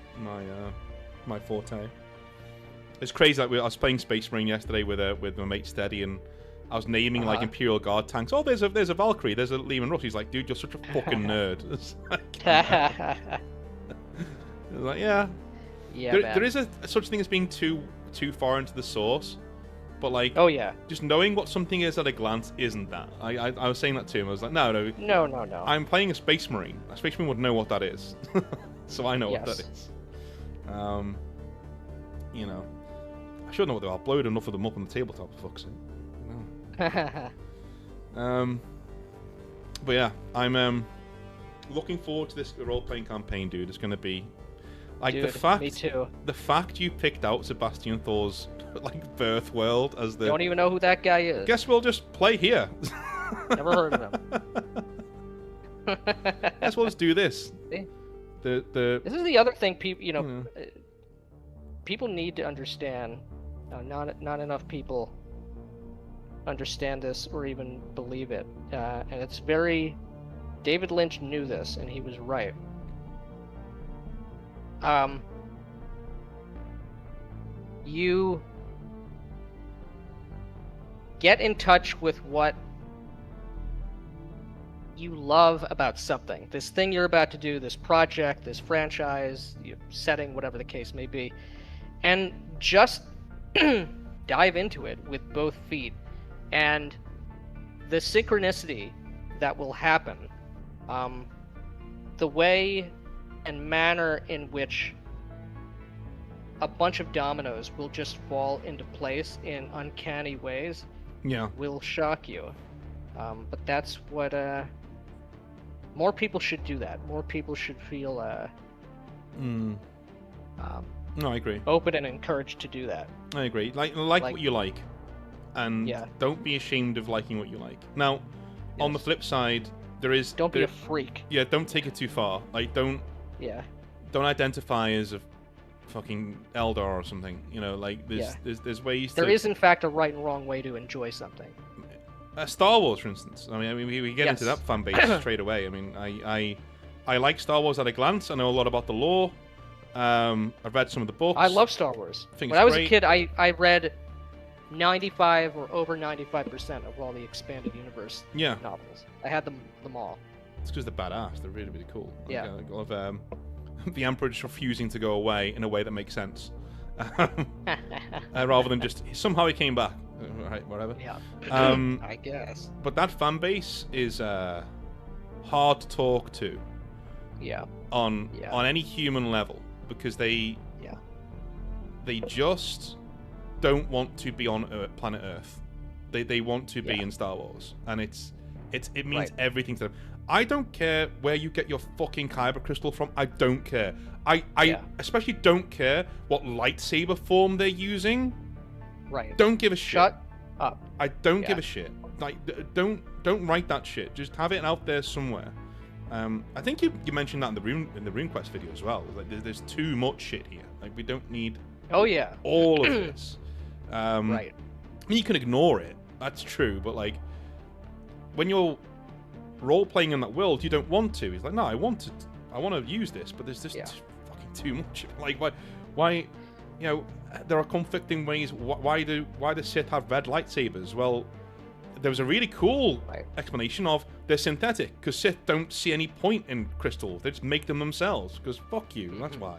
My forte. It's crazy. Like I was playing Space Marine yesterday with my mate Steady, and I was naming like Imperial Guard tanks. Oh, there's a Valkyrie, there's a Lehman Russ. He's like, dude, you're such a fucking nerd. It's like, there is such thing as being too far into the source, but like, just knowing what something is at a glance isn't that. I was saying that to him. I was like, no. I'm playing a Space Marine. A Space Marine would know what that is, so I know what that is. You know, I should know what they are. Blowed enough of them up on the tabletop, for fuck's sake. But yeah, I'm looking forward to this role-playing campaign, dude. It's gonna be like me too. The fact you picked out Sebastian Thor's like birth world as the. Don't even know who that guy is. Guess we'll just play here. Never heard of him. Guess we'll just do this. This is the other thing, people. People need to understand. Not enough people understand this or even believe it, and it's very. David Lynch knew this, and he was right. You get in touch with what you love about something. This thing you're about to do, this project, this franchise, setting, whatever the case may be, and just dive into it with both feet. And the synchronicity that will happen, the way and manner in which a bunch of dominoes will just fall into place in uncanny ways Yeah. will shock you. But that's what more people should do that. More people should feel No, I agree. open and encouraged to do that. I agree. Like what you like, and don't be ashamed of liking what you like. Now, on the flip side, don't be a freak. Yeah, don't take it too far. Like don't identify as a fucking Eldar or something. You know, like there's ways. There is in fact a right and wrong way to enjoy something. Star Wars, for instance. I mean, we get into that fan base straight away. I mean, I like Star Wars at a glance. I know a lot about the lore. I've read some of the books. I love Star Wars. When I was a kid, I read 95 or over 95% of all the expanded universe novels. I had them all. It's because they're badass. They're really, really cool. Yeah. Like, I love the Emperor just refusing to go away in a way that makes sense, rather than just somehow he came back. Right, whatever. Yeah. I guess. But that fan base is hard to talk to. Yeah. On any human level, because they just don't want to be on planet Earth. They want to be in Star Wars, and it means everything to them. I don't care where you get your fucking kyber crystal from. I don't care. I especially don't care what lightsaber form they're using. Right. Don't give a shit. Shut up. I don't give a shit. Like, don't write that shit. Just have it out there somewhere. I think you mentioned that in the RuneQuest video as well. Like, there's too much shit here. Like, we don't need. Oh yeah. All of this. Right. I mean, you can ignore it. That's true. But like, when you're role playing in that world, you don't want to. It's like, no, I want to use this, but there's just fucking too much. Like, why? You know, there are conflicting ways. Why do Sith have red lightsabers? Well, there was a really cool explanation of they're synthetic, because Sith don't see any point in crystals. They just make them themselves, because fuck you, that's why.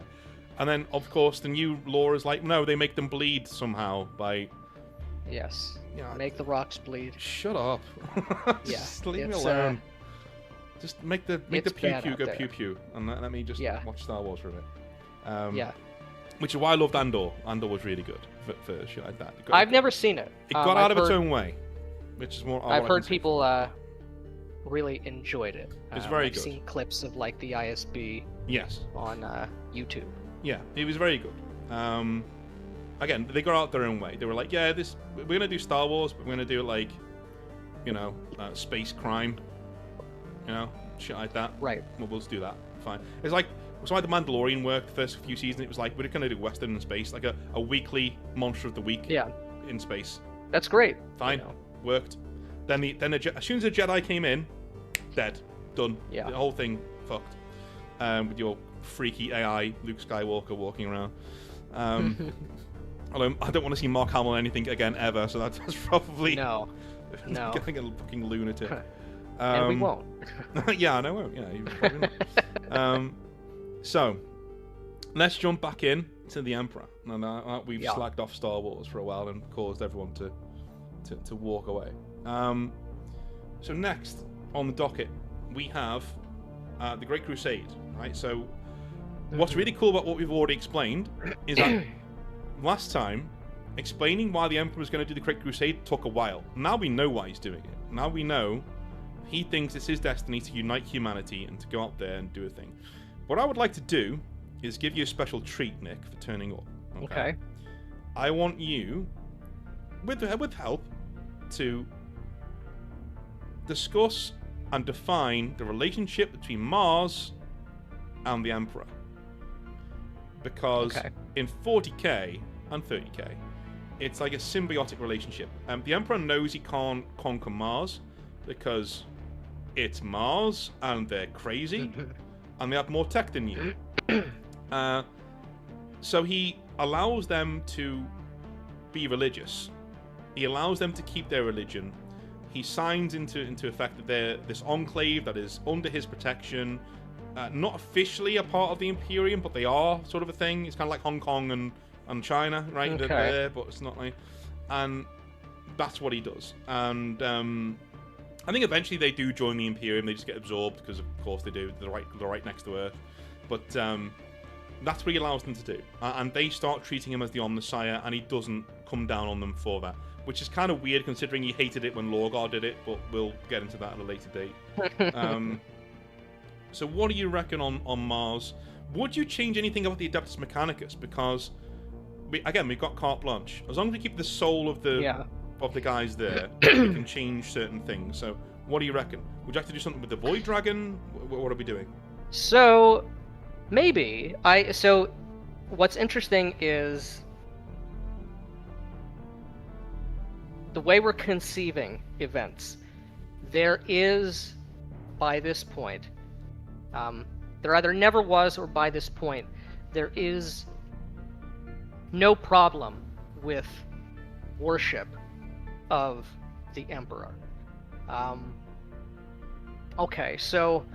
And then, of course, the new lore is like, no, they make them bleed somehow by... Yes. Make the rocks bleed. Shut up. Just leave me alone. Just make the pew-pew go pew-pew, and let me just watch Star Wars for a bit. Which is why I loved Andor. Andor was really good for shit like that. I've never seen it. It got out of its own way, which is more. I've heard people really enjoyed it. It's very I've good. seen clips of like the ISB. Yes. On YouTube. Yeah, it was very good. Again, they got out their own way. They were like, yeah, we're gonna do Star Wars, but we're gonna do it like, space crime, shit like that. Right. We'll just do that. Fine. It's like the Mandalorian worked the first few seasons. It was like, we're gonna do Western in space, like a weekly Monster of the Week. In space. That's great. Fine. Worked. Then as soon as the Jedi came in, dead, done. Yeah. The whole thing fucked. With your freaky AI Luke Skywalker walking around. Although I don't want to see Mark Hamill anything again ever, so that's probably no. getting a fucking lunatic. And we won't. Yeah, I know. Won't. Yeah, you probably not. So let's jump back in to the Emperor. Now we've slacked off Star Wars for a while and caused everyone to walk away. So next on the docket we have the Great Crusade. Right. So what's really cool about what we've already explained is that last time, explaining why the Emperor was going to do the Great Crusade took a while. Now we know why he's doing it. Now we know he thinks it's his destiny to unite humanity and to go out there and do a thing. What I would like to do is give you a special treat, Nick, for turning up. Okay. I want you, with help, to discuss and define the relationship between Mars and the Emperor. Because in 40k and 30k, it's like a symbiotic relationship. The Emperor knows he can't conquer Mars because it's Mars and they're crazy and they have more tech than you. So he allows them to be religious. He allows them to keep their religion. He signs into effect that they're this enclave that is under his protection. Not officially a part of the Imperium, but they are sort of a thing. It's kind of like Hong Kong and China, right? Okay. They're there, but it's not like... And that's what he does. And I think eventually they do join the Imperium. They just get absorbed because, of course, they do. They're right next to Earth. But That's what he allows them to do. And they start treating him as the Omnissiah, and he doesn't come down on them for that. Which is kind of weird, considering he hated it when Lorgar did it, but we'll get into that at a later date. So what do you reckon on Mars? Would you change anything about the Adeptus Mechanicus? Because, we've got carte blanche. As long as we keep the soul of the guys there, we can change certain things. So what do you reckon? Would you have to do something with the Void Dragon? What are we doing? So, maybe. So, what's interesting is the way we're conceiving events. There is, by this point, there either never was, or by this point, there is no problem with worship of the Emperor. Okay, so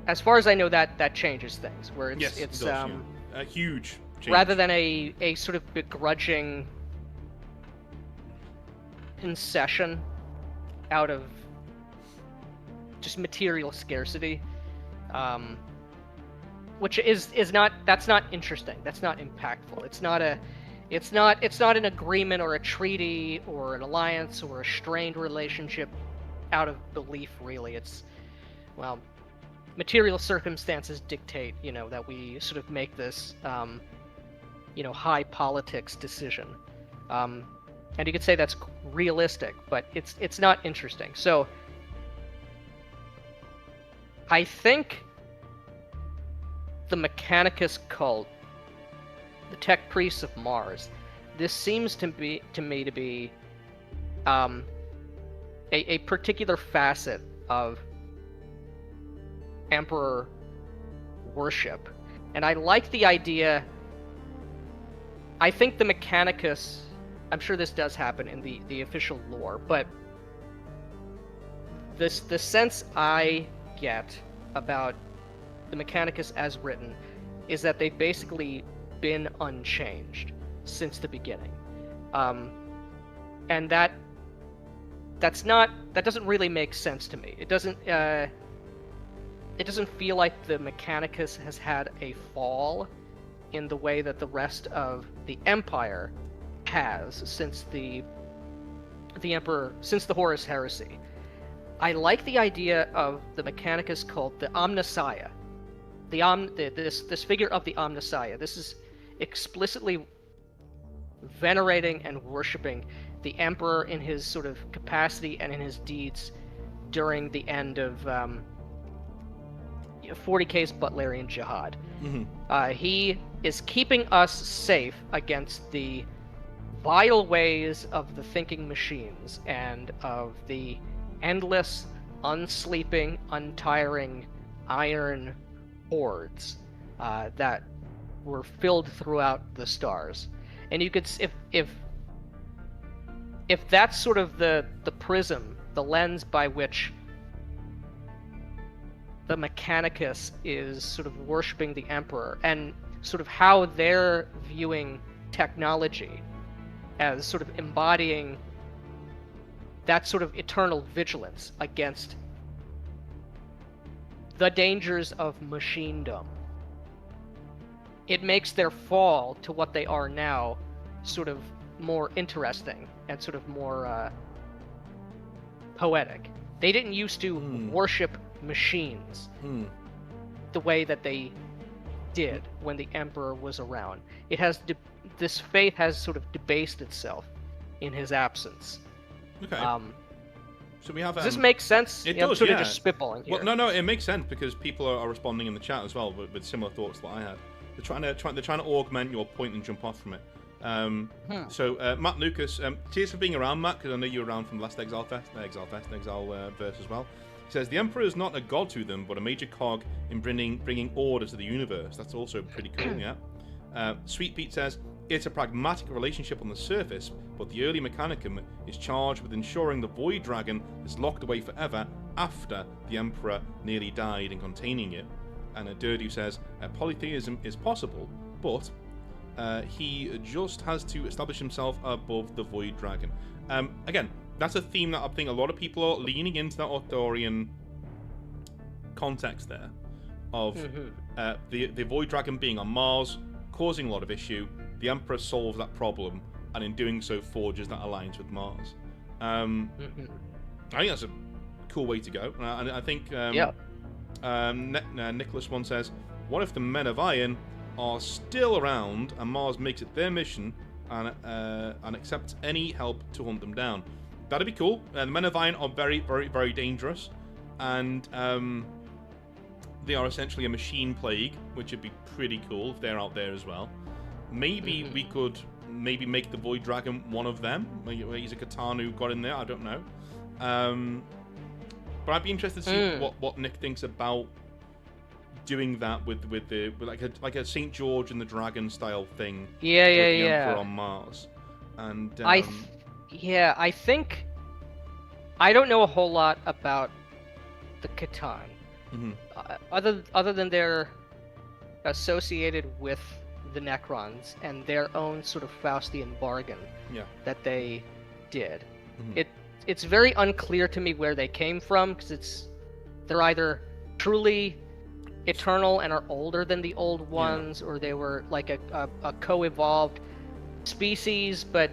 as far as I know, that changes things. Where it's it does, a huge change. Rather than a sort of begrudging concession out of just material scarcity, which is not, that's not interesting. That's not impactful. It's not an agreement or a treaty or an alliance or a strained relationship out of belief, really. It's, well, material circumstances dictate, that we sort of make this, high politics decision. And you could say that's realistic, but it's not interesting. So I think the Mechanicus cult, the tech priests of Mars, this seems to me to be a particular facet of Emperor worship. And I like the idea. I think the Mechanicus, I'm sure this does happen in the official lore, but the sense I get about the Mechanicus as written is that they've basically been unchanged since the beginning. And that doesn't really make sense to me. It doesn't feel like the Mechanicus has had a fall in the way that the rest of the Empire has since the Emperor, since the Horus Heresy. I like the idea of the Mechanicus cult, the Omnissiah, this figure of the Omnissiah. This is explicitly venerating and worshiping the Emperor in his sort of capacity and in his deeds during the end of 40K's Butlerian Jihad. Mm-hmm. He is keeping us safe against the vile ways of the thinking machines and of the endless, unsleeping, untiring iron hordes that were filled throughout the stars. And you could, if that's sort of the prism, the lens by which the Mechanicus is sort of worshipping the Emperor, and sort of how they're viewing technology as sort of embodying that sort of eternal vigilance against the dangers of machinedom. It makes their fall to what they are now sort of more interesting and sort of more poetic. They didn't used to worship machines the way that they did when the Emperor was around. It has this faith has sort of debased itself in his absence. Okay. So we have. Does this make sense? It does. I'm sort of just spitballing here. Well, no, it makes sense because people are responding in the chat as well with similar thoughts that I had. They're trying to augment your point and jump off from it. So Matt Lucas, cheers for being around, Matt, because I know you were around from the last ExileVerse as well. He says the Emperor is not a god to them, but a major cog in bringing order to the universe. That's also pretty cool, yeah. Sweet Pete says it's a pragmatic relationship on the surface, but the early Mechanicum is charged with ensuring the Void Dragon is locked away forever after the Emperor nearly died in containing it. And Durdu says polytheism is possible, but he just has to establish himself above the Void Dragon. Again, that's a theme that I think a lot of people are leaning into, that Arthurian context there of the Void Dragon being on Mars, causing a lot of issue. The Emperor solves that problem, and in doing so, forges that alliance with Mars. I think that's a cool way to go. And I think Nicholas one says, "What if the Men of Iron are still around, and Mars makes it their mission and accepts any help to hunt them down?" That'd be cool. The Men of Iron are very, very, very dangerous, and they are essentially a machine plague, which would be pretty cool if they're out there as well. Maybe we could make the Void Dragon one of them. He's a Catan who got in there. I don't know. But I'd be interested to see what Nick thinks about doing that with like a Saint George and the Dragon style thing. With the Emperor on Mars. And I think I don't know a whole lot about the Catan. Other than they're associated with the Necrons and their own sort of Faustian bargain that they did. It's very unclear to me where they came from, because they're either truly eternal and are older than the old ones, or they were like a co-evolved species but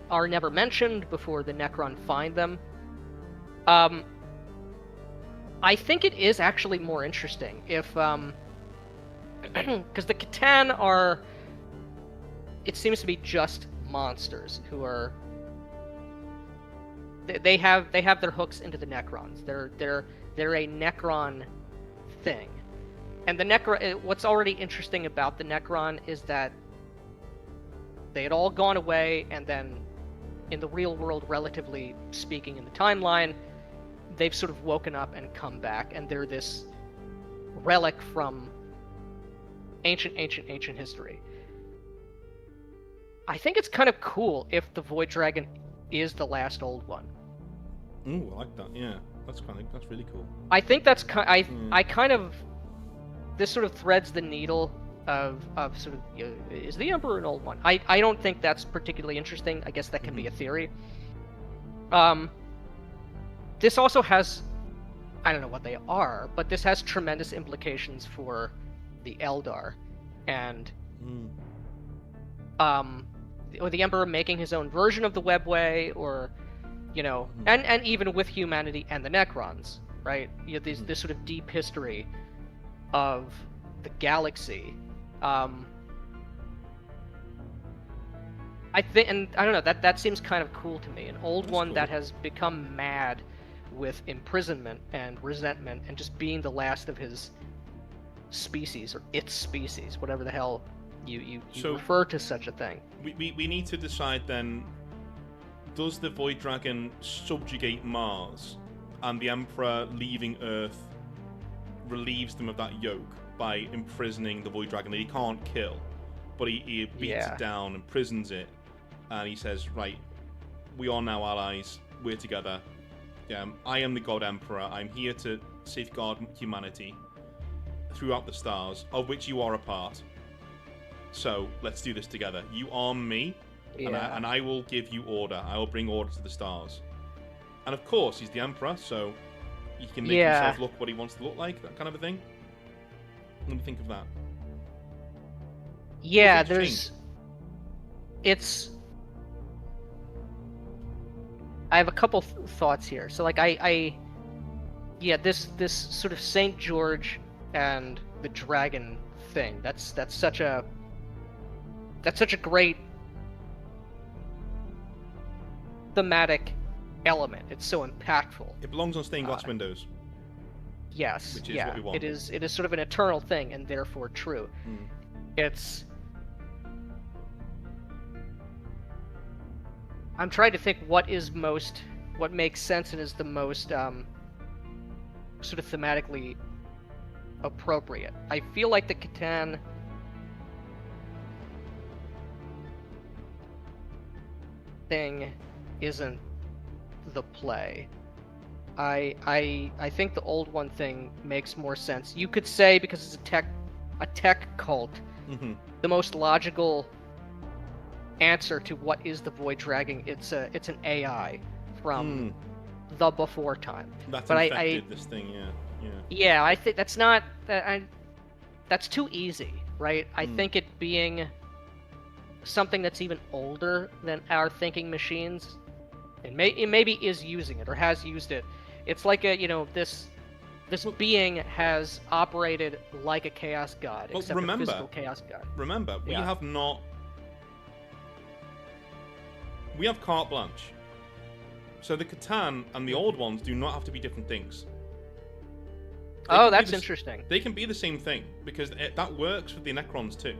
are never mentioned before the Necron find them. I think it is actually more interesting if because the Catan are, it seems to be just monsters who are, they have their hooks into the Necrons. They're a Necron thing. And the Necron, what's already interesting about the Necron is that they had all gone away, and then in the real world, relatively speaking, in the timeline, they've sort of woken up and come back, and they're this relic from ancient history. I think it's kind of cool if the Void Dragon is the last old one. Ooh, I like that. Yeah, that's really cool. I think that's I kind of, this sort of threads the needle of sort of, is the Emperor an old one? I don't think that's particularly interesting. I guess that can be a theory. This also has, I don't know what they are, but this has tremendous implications for the Eldar, and or the Emperor making his own version of the Webway, or and even with humanity and the Necrons, right? This sort of deep history of the galaxy. I think, and I don't know, that seems kind of cool to me. An old one that has become mad with imprisonment and resentment and just being the last of his species, or its species, whatever the hell you refer to such a thing. We need to decide then, does the Void Dragon subjugate Mars, and the Emperor leaving Earth relieves them of that yoke by imprisoning the Void Dragon that he can't kill, but he beats it down, imprisons it, and he says, right, we are now allies, we're together. I am the God Emperor, I'm here to safeguard humanity throughout the stars, of which you are a part. So let's do this together. You arm me, and I will give you order. I will bring order to the stars. And of course, he's the Emperor, so he can make himself look what he wants to look like, that kind of a thing. What do you think of that? Yeah, I have a couple thoughts here. So, like, this sort of Saint George and the dragon thing. That's such a great thematic element. It's so impactful. It belongs on stained glass windows. Yes, which is what we want. It is sort of an eternal thing, and therefore true. I'm trying to think what makes sense and is the most sort of thematically appropriate. I feel like the Catan thing isn't the play. I think the old one thing makes more sense. You could say, because it's a tech cult, the most logical answer to what is the Void Dragon, it's an AI from the before time. That's but infected this thing, Yeah, I think that's not. that's too easy, right? I think it being something that's even older than our thinking machines, it maybe is using it or has used it. It's like a, this being has operated like a chaos god, Well, except remember, a physical chaos god. Remember, we have carte blanche. So the Catan and the old ones do not have to be different things. That's interesting. They can be the same thing, because that works for the Necrons too.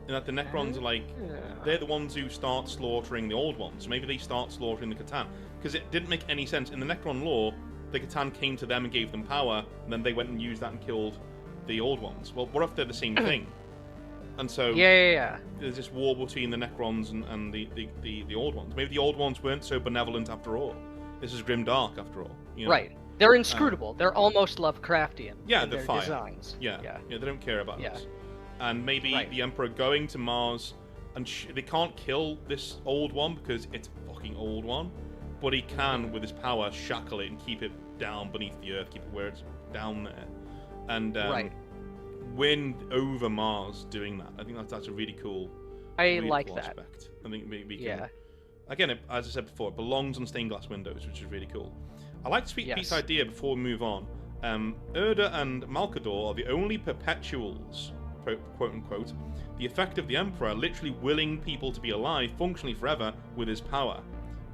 And that the Necrons are like, they're the ones who start slaughtering the old ones. So maybe they start slaughtering the Catan. Because it didn't make any sense. In the Necron lore, the Catan came to them and gave them power, and then they went and used that and killed the old ones. Well, what if they're the same thing? And so there's this war between the Necrons and the old ones. Maybe the old ones weren't so benevolent after all. This is grim dark after all. Right. They're inscrutable. They're almost Lovecraftian. Yeah, in they're their fire. Designs. Yeah, they don't care about us. And maybe Right. the Emperor going to Mars, and they can't kill this old one because it's a fucking old one, but he can, with his power, shackle it and keep it down beneath the earth, keep it where it's down there, and win over Mars doing that. I think that's a really cool. I like that. Aspect. I think we can. Again, as I said before, it belongs on stained glass windows, which is really cool. I like Sweet Pete's idea before we move on. Erda and Malcador are the only perpetuals, quote unquote. The effect of the Emperor literally willing people to be alive functionally forever with his power.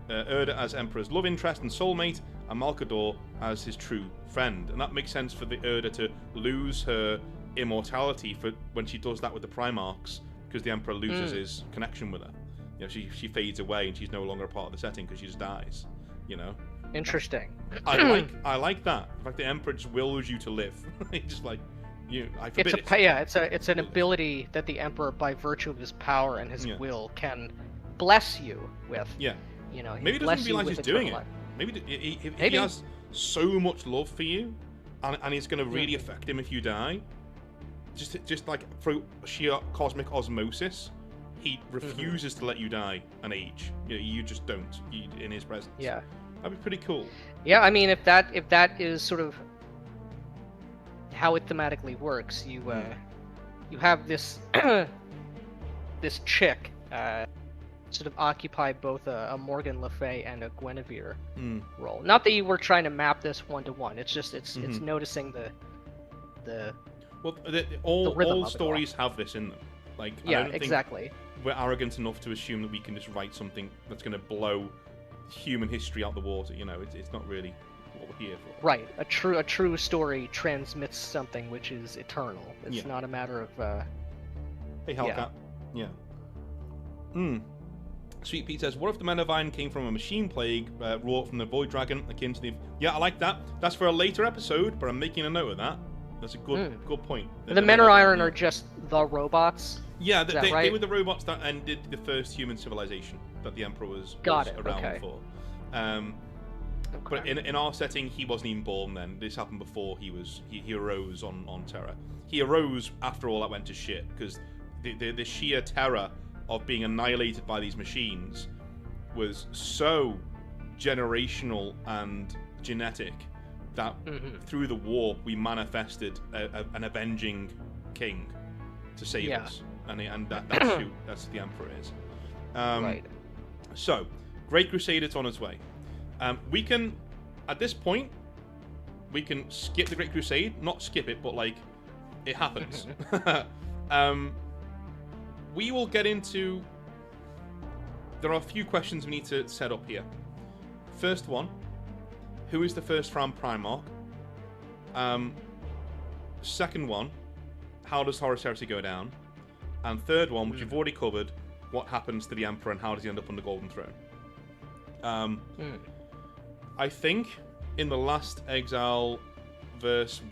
Erda as Emperor's love interest and soulmate, and Malcador as his true friend. And that makes sense for the Erda to lose her immortality for when she does that with the primarchs, because the Emperor loses his connection with her. She fades away and she's no longer a part of the setting because she just dies. Interesting. I like that. In fact, the Emperor just wills you to live. Just like I forbid it. It's an ability that the Emperor, by virtue of his power and his will, can bless you with. Yeah. Maybe it doesn't realize he's doing it. Maybe if he has so much love for you, and it's going to really affect him if you die. Just like through sheer cosmic osmosis, he refuses to let you die and age. You just don't in his presence. Yeah. That'd be pretty cool. Yeah, I mean, if that is sort of how it thematically works, you have this this chick sort of occupy both a Morgan Le Fay and a Guinevere role. Not that you were trying to map this one-to-one. It's just it's noticing the all stories have this in them. Like, I don't exactly. We're arrogant enough to assume that we can just write something that's going to blow human history out the water. It's not really what we're here for. Right. A true story transmits something which is eternal. It's not a matter of. Hey, Hellcat. Yeah. Sweet Pete says, what if the Men of Iron came from a machine plague wrought from the Void Dragon, akin to the... Yeah, I like that. That's for a later episode, but I'm making a note of that. That's a good point. The Men of Iron are just the robots? Yeah, right? they were the robots that ended the first human civilization that the Emperor was around for. But in our setting, he wasn't even born then. This happened before he arose on Terra. He arose after all that went to shit, because the sheer terror of being annihilated by these machines was so generational and genetic that through the war we manifested an avenging king to save us, and that's the Emperor is. Right. So, Great Crusade, it's on its way. We can, at this point, we can skip the Great Crusade. Not skip it, but like it happens. We will get into... There are a few questions we need to set up here. First one, who is the first round Primarch? Second one, how does Horus Heresy go down? And third one, which you've already covered, what happens to the Emperor and how does he end up on the Golden Throne? I think in the last ExileVerse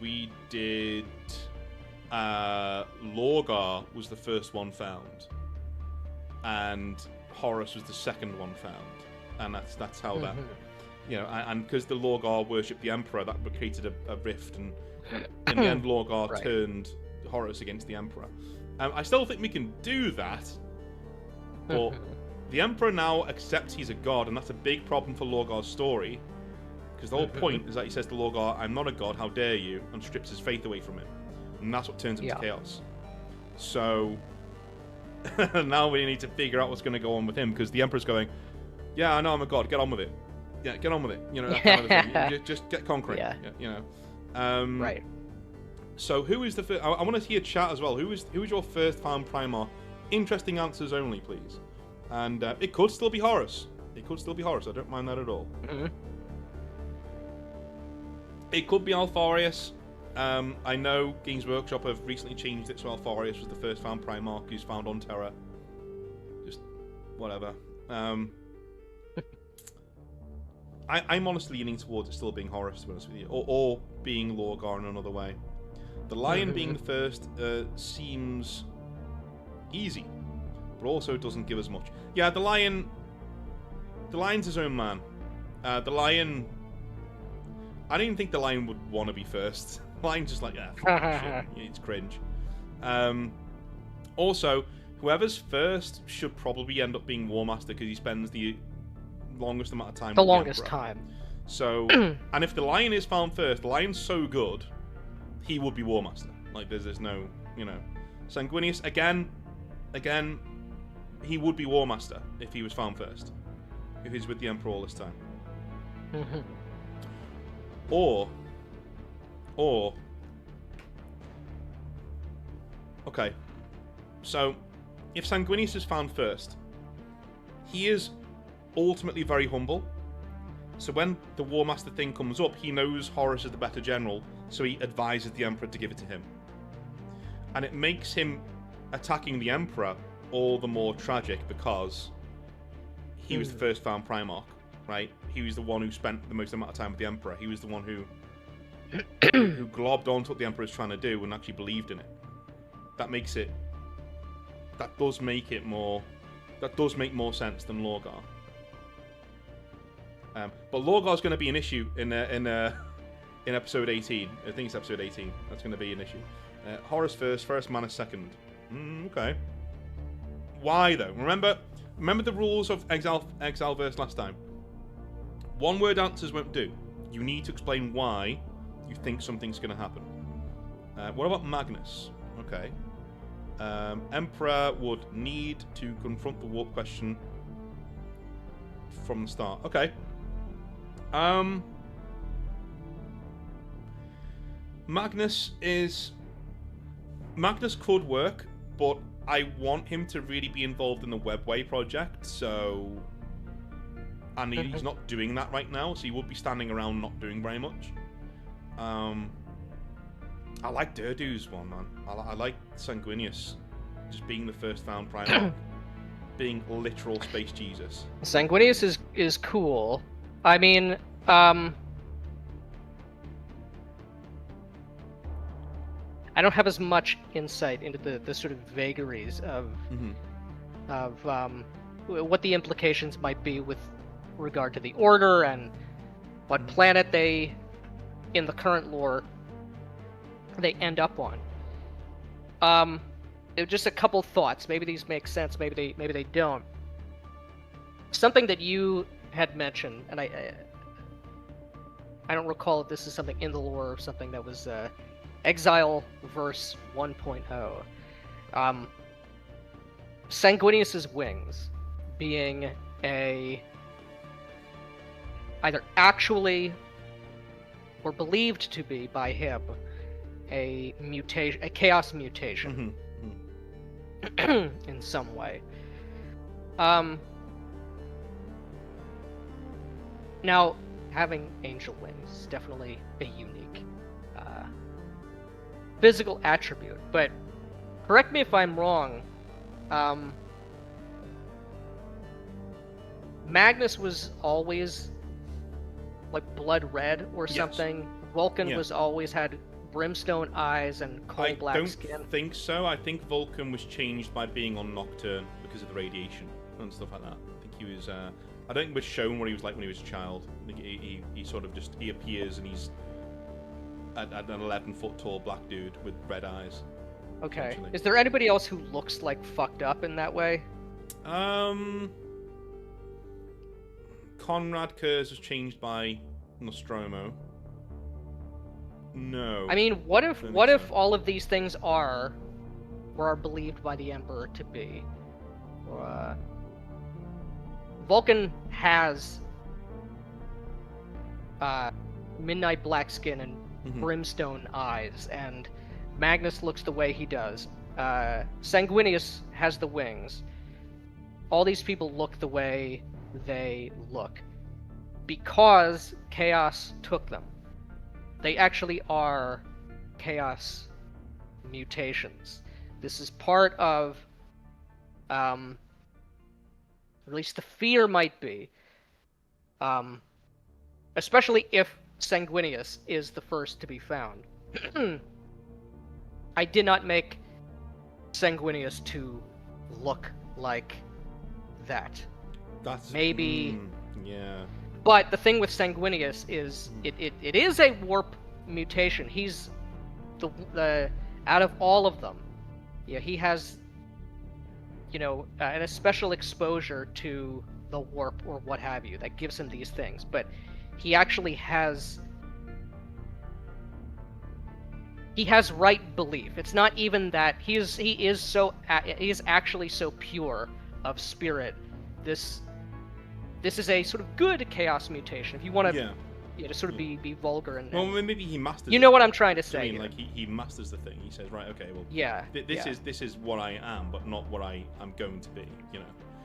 we did... Lorgar was the first one found, and Horus was the second one found, and that's how that, and because the Lorgar worshipped the Emperor, that created a rift, and in the end Lorgar turned Horus against the Emperor. I still think we can do that, but the Emperor now accepts he's a god, and that's a big problem for Lorgar's story, because the whole point is that he says to Lorgar, "I'm not a god, how dare you," and strips his faith away from him. and that's what turns him to Yeah. chaos. So now we need to figure out what's going to go on with him, because the Emperor's going, yeah, I know I'm a god, get on with it. Yeah, get on with it. You know, that kind of thing. Just get conquering. Yeah. You know. Right. So who is the first? I want to hear chat as well. Who is your first found Primarch? Interesting answers only, please. And it could still be Horus. It could still be Horus. I don't mind that at all. Mm-hmm. It could be Alfarius. I know Games Workshop have recently changed it, so Alfarius was the first found Primarch who's found on Terra. Just whatever. I'm honestly leaning towards it still being Horus, to be honest with you, or being Lorgar in another way. The Lion being the first seems easy, but also doesn't give us much. Yeah, the Lion's his own man. The Lion, I don't even think the Lion would want to be first. The Lion's just like, yeah, fuck that shit. It's cringe. Also, whoever's first should probably end up being War Master, because he spends the longest amount of time. The longest time. So, and if the Lion is found first, the Lion's so good, he would be War Master. Like, there's no, you know. Sanguinius, again, he would be War Master if he was found first. If he's with the Emperor all this time. Or, okay, so if Sanguinius is found first, he is ultimately very humble. So when the War Master thing comes up, he knows Horus is the better general, so he advises the Emperor to give it to him. And it makes him attacking the Emperor all the more tragic, because he was the first found Primarch, right? He was the one who spent the most amount of time with the Emperor. He was the one who globbed onto what the Emperor was trying to do and actually believed in it. That does make more sense than Lorgar. But Lorgar's going to be an issue in episode 18. I think it's episode 18. That's going to be an issue. Horus first mana second. Okay. Why though? Remember the rules of ExileVerse last time. One word answers won't do. You need to explain why you think something's going to happen. What about Magnus? Okay. Emperor would need to confront the warp question from the start. Okay. Magnus could work, but I want him to really be involved in the Webway project, so... And he's not doing that right now, so he would be standing around not doing very much. I like Durdu's one, man. I like Sanguinius just being the first found Primarch. Being literal space Jesus. Sanguinius is cool. I mean, I don't have as much insight into the sort of vagaries of what the implications might be with regard to the Order and what planet they, in the current lore, they end up on. Just a couple thoughts. Maybe these make sense. Maybe they don't. Something that you had mentioned, and I don't recall if this is something in the lore or something that was ExileVerse 1.0. Sanguinius's wings being either actually or believed to be by him a chaos mutation in some way. Now, having angel wings is definitely a unique physical attribute, but correct me if I'm wrong, Magnus was always like blood red or something. Vulcan was always had brimstone eyes and coal black skin. I don't think so. I think Vulcan was changed by being on Nocturne because of the radiation and stuff like that. I think he was... I don't think it was shown what he was like when he was a child. I think he sort of just... He appears and he's an 11-foot tall black dude with red eyes. Okay. Is there anybody else who looks like fucked up in that way? Conrad Kurz was changed by Nostromo. No. I mean, what if Don't what think if so. all of these things are, or are believed by the Emperor to be? Uh, Vulcan has midnight black skin and brimstone eyes, and Magnus looks the way he does. Sanguinius has the wings. All these people look the way they look because Chaos took them. They actually are Chaos mutations. This is part of, at least the fear might be, especially if Sanguinius is the first to be found. I did not make Sanguinius to look like that. That's maybe. Yeah. But the thing with Sanguinius is it is a warp mutation. He's the out of all of them, yeah, he has, a special exposure to the warp or what have you that gives him these things. But he actually has right belief. It's not even that he is actually so pure of spirit. This is a sort of good chaos mutation. If you want to, to sort of be vulgar and. Well, maybe he masters. You know what I'm trying to say? I mean, like he masters the thing. He says, right, okay, well, yeah, this is what I am, but not what I am going to be.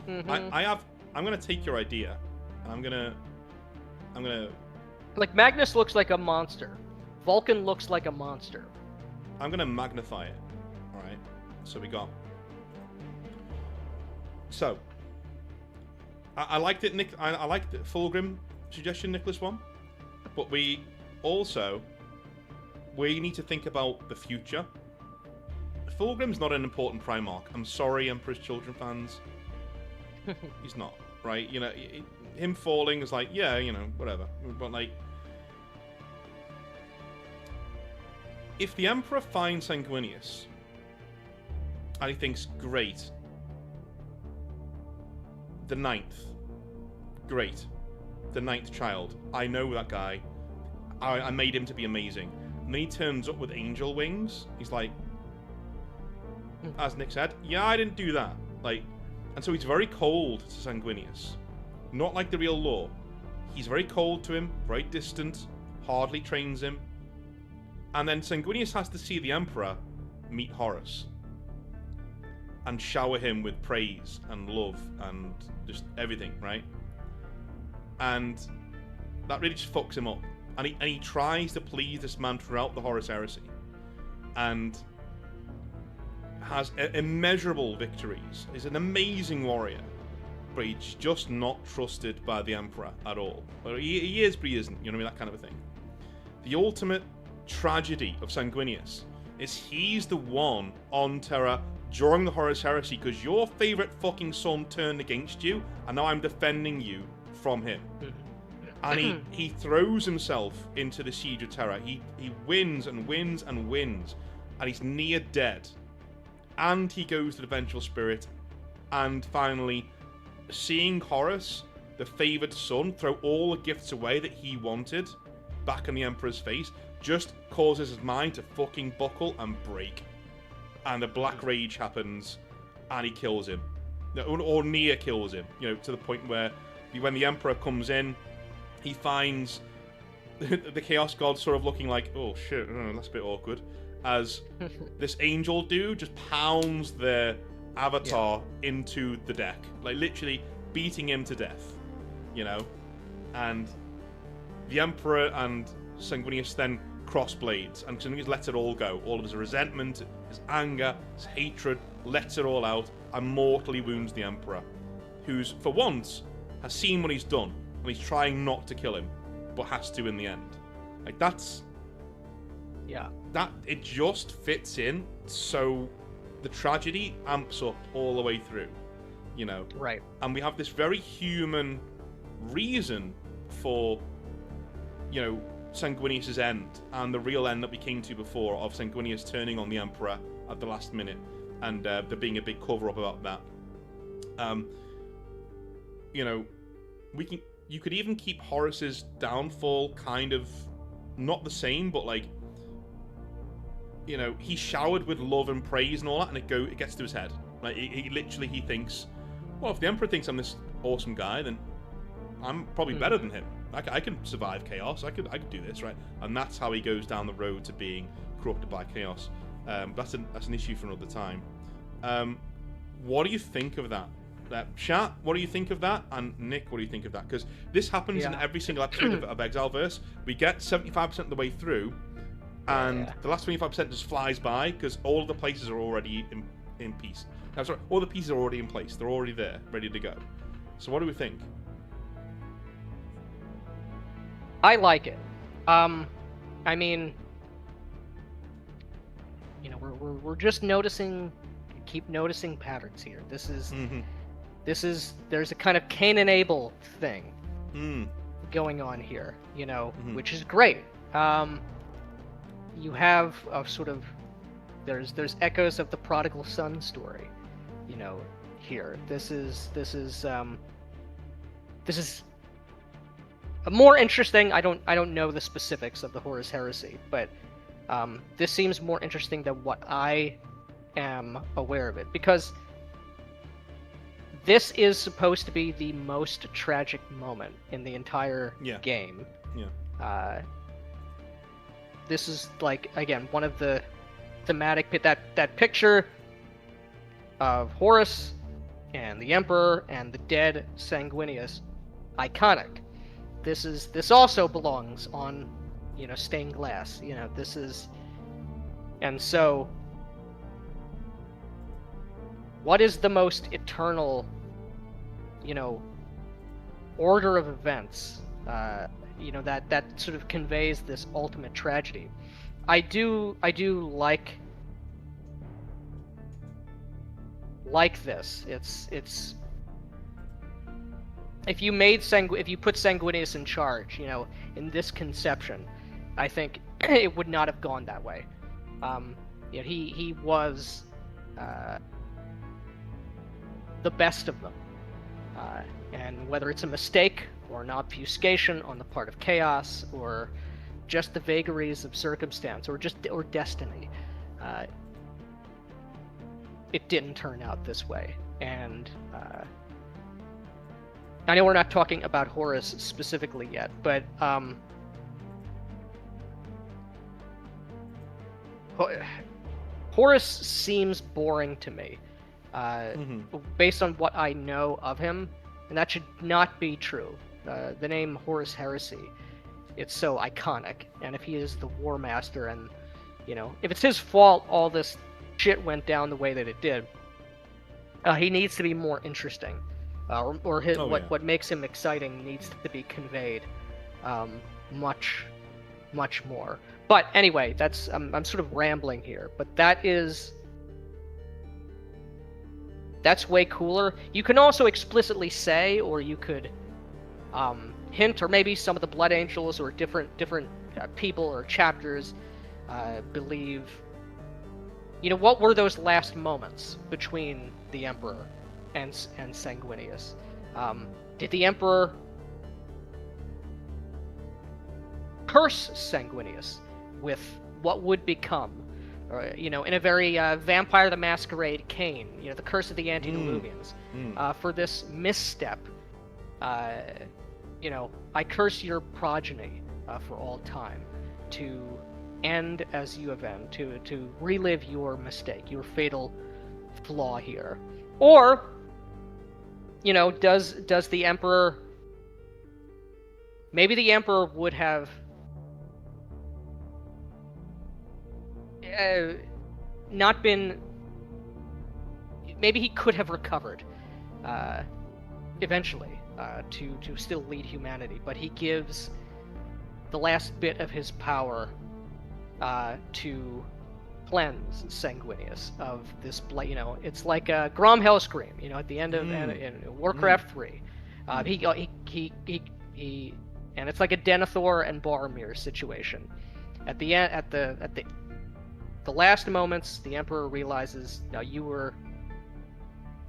Mm-hmm. I'm gonna take your idea, and I'm gonna. Like Magnus looks like a monster. Vulcan looks like a monster. I'm gonna magnify it. All right. So we got. So. I liked it, Nick. I liked the Fulgrim suggestion, Nicholas one, but we need to think about the future. Fulgrim's not an important Primarch. I'm sorry, Emperor's Children fans. He's not, right? Him falling is like, yeah, whatever. But like, if the Emperor finds Sanguinius and he thinks, great, the ninth. Great. The ninth child. I know that guy. I made him to be amazing. And then he turns up with angel wings. He's like, as Nick said, yeah, I didn't do that. Like, and so he's very cold to Sanguinius. Not like the real law. He's very cold to him, very distant, hardly trains him. And then Sanguinius has to see the Emperor meet Horus. And shower him with praise and love and just everything, right? And that really just fucks him up. And he tries to please this man throughout the Horus Heresy. And has immeasurable victories. He's an amazing warrior. But he's just not trusted by the Emperor at all. Well, he is, but he isn't. You know what I mean? That kind of a thing. The ultimate tragedy of Sanguinius is he's the one on Terra during the Horus Heresy because your favourite fucking son turned against you, and now I'm defending you from him. And he throws himself into the Siege of Terra. He wins and wins and wins, and he's near dead. And he goes to the Vengeful Spirit, and finally, seeing Horus, the favoured son, throw all the gifts away that he wanted back in the Emperor's face, just causes his mind to fucking buckle and break. And the Black Rage happens, and he kills him. Or near kills him, to the point where when the Emperor comes in, he finds the Chaos God sort of looking like, oh shit, that's a bit awkward, as this angel dude just pounds their avatar into the deck, like literally beating him to death, and the Emperor and Sanguinius then cross blades, and Sanguinius lets it all go. All of his resentment, his anger, his hatred, lets it all out, and mortally wounds the Emperor, who's, for once, has seen what he's done, and he's trying not to kill him, but has to in the end. Like, that's... Yeah. That, it just fits in, so the tragedy amps up all the way through, Right. And we have this very human reason for, Sanguinius' end, and the real end that we came to before of Sanguinius turning on the Emperor at the last minute, and there being a big cover-up about that. You could even keep Horus's downfall kind of not the same, but like he's showered with love and praise and all that, and it gets to his head. Like he literally thinks, well, if the Emperor thinks I'm this awesome guy, then I'm probably better than him. I can survive chaos. I could do this, right? And that's how he goes down the road to being corrupted by chaos. That's an issue for another time. What do you think of that? Chat, what do you think of that? And Nick, what do you think of that? Because this happens in every single episode of ExileVerse. We get 75% of the way through, and the last 25% just flies by because all of the places are already in peace. No, sorry, all the pieces are already in place. They're already there, ready to go. So what do we think? I like it. I mean, we're just noticing, keep noticing patterns here. This is there's a kind of Cain and Abel thing going on here, which is great. You have a sort of there's echoes of the prodigal son story, here. This is a more interesting. I don't know the specifics of the Horus Heresy, but this seems more interesting than what I am aware of it, because this is supposed to be the most tragic moment in the entire game. This is like, again, one of the thematic that picture of Horus and the Emperor and the dead Sanguinius, iconic. This also belongs on stained glass. This is, and so what is the most eternal order of events that sort of conveys this ultimate tragedy? I do like this. It's if you put Sanguinius in charge, in this conception, I think it would not have gone that way. He was the best of them, and whether it's a mistake or an obfuscation on the part of chaos, or just the vagaries of circumstance, or destiny, it didn't turn out this way. And I know we're not talking about Horus specifically yet, but Horus seems boring to me, based on what I know of him, and that should not be true. The name Horus Heresy, it's so iconic, and if he is the War Master, and if it's his fault all this shit went down the way that it did, he needs to be more interesting, or what makes him exciting needs to be conveyed much more. But anyway, that's I'm sort of rambling here, but that's way cooler. You can also explicitly say, or you could hint, or maybe some of the Blood Angels or different people or chapters believe, what were those last moments between the Emperor and Sanguinius? Did the Emperor curse Sanguinius with what would become, in a very Vampire the Masquerade Cain, the curse of the Antediluvians, for this misstep? I curse your progeny for all time, to end as you have ended, to relive your mistake, your fatal flaw here. Or, does the Emperor, maybe the Emperor would have not been, maybe he could have recovered eventually to still lead humanity, but he gives the last bit of his power to cleanse Sanguinius of this it's like a Grom Hellscream, at the end of in Warcraft 3. He and it's like a Denethor and Boromir situation. At the end, at the last moments, the Emperor realizes, no, you were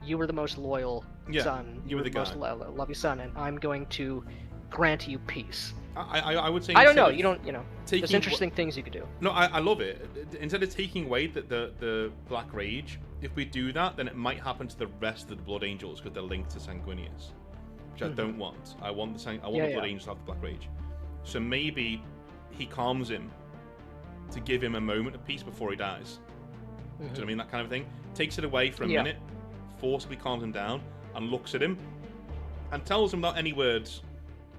the most loyal son. You were the most lovely son, and I'm going to grant you peace. I would say. I don't know. You don't. There's There's interesting things you could do. No, I love it. Instead of taking away the Black Rage, if we do that, then it might happen to the rest of the Blood Angels because they're linked to Sanguinius, which I don't want. I want the Blood Angels to have the Black Rage. So maybe he calms him to give him a moment of peace before he dies. Do you know what I mean? That kind of thing. Takes it away for a minute, forcibly calms him down, and looks at him, and tells him without any words,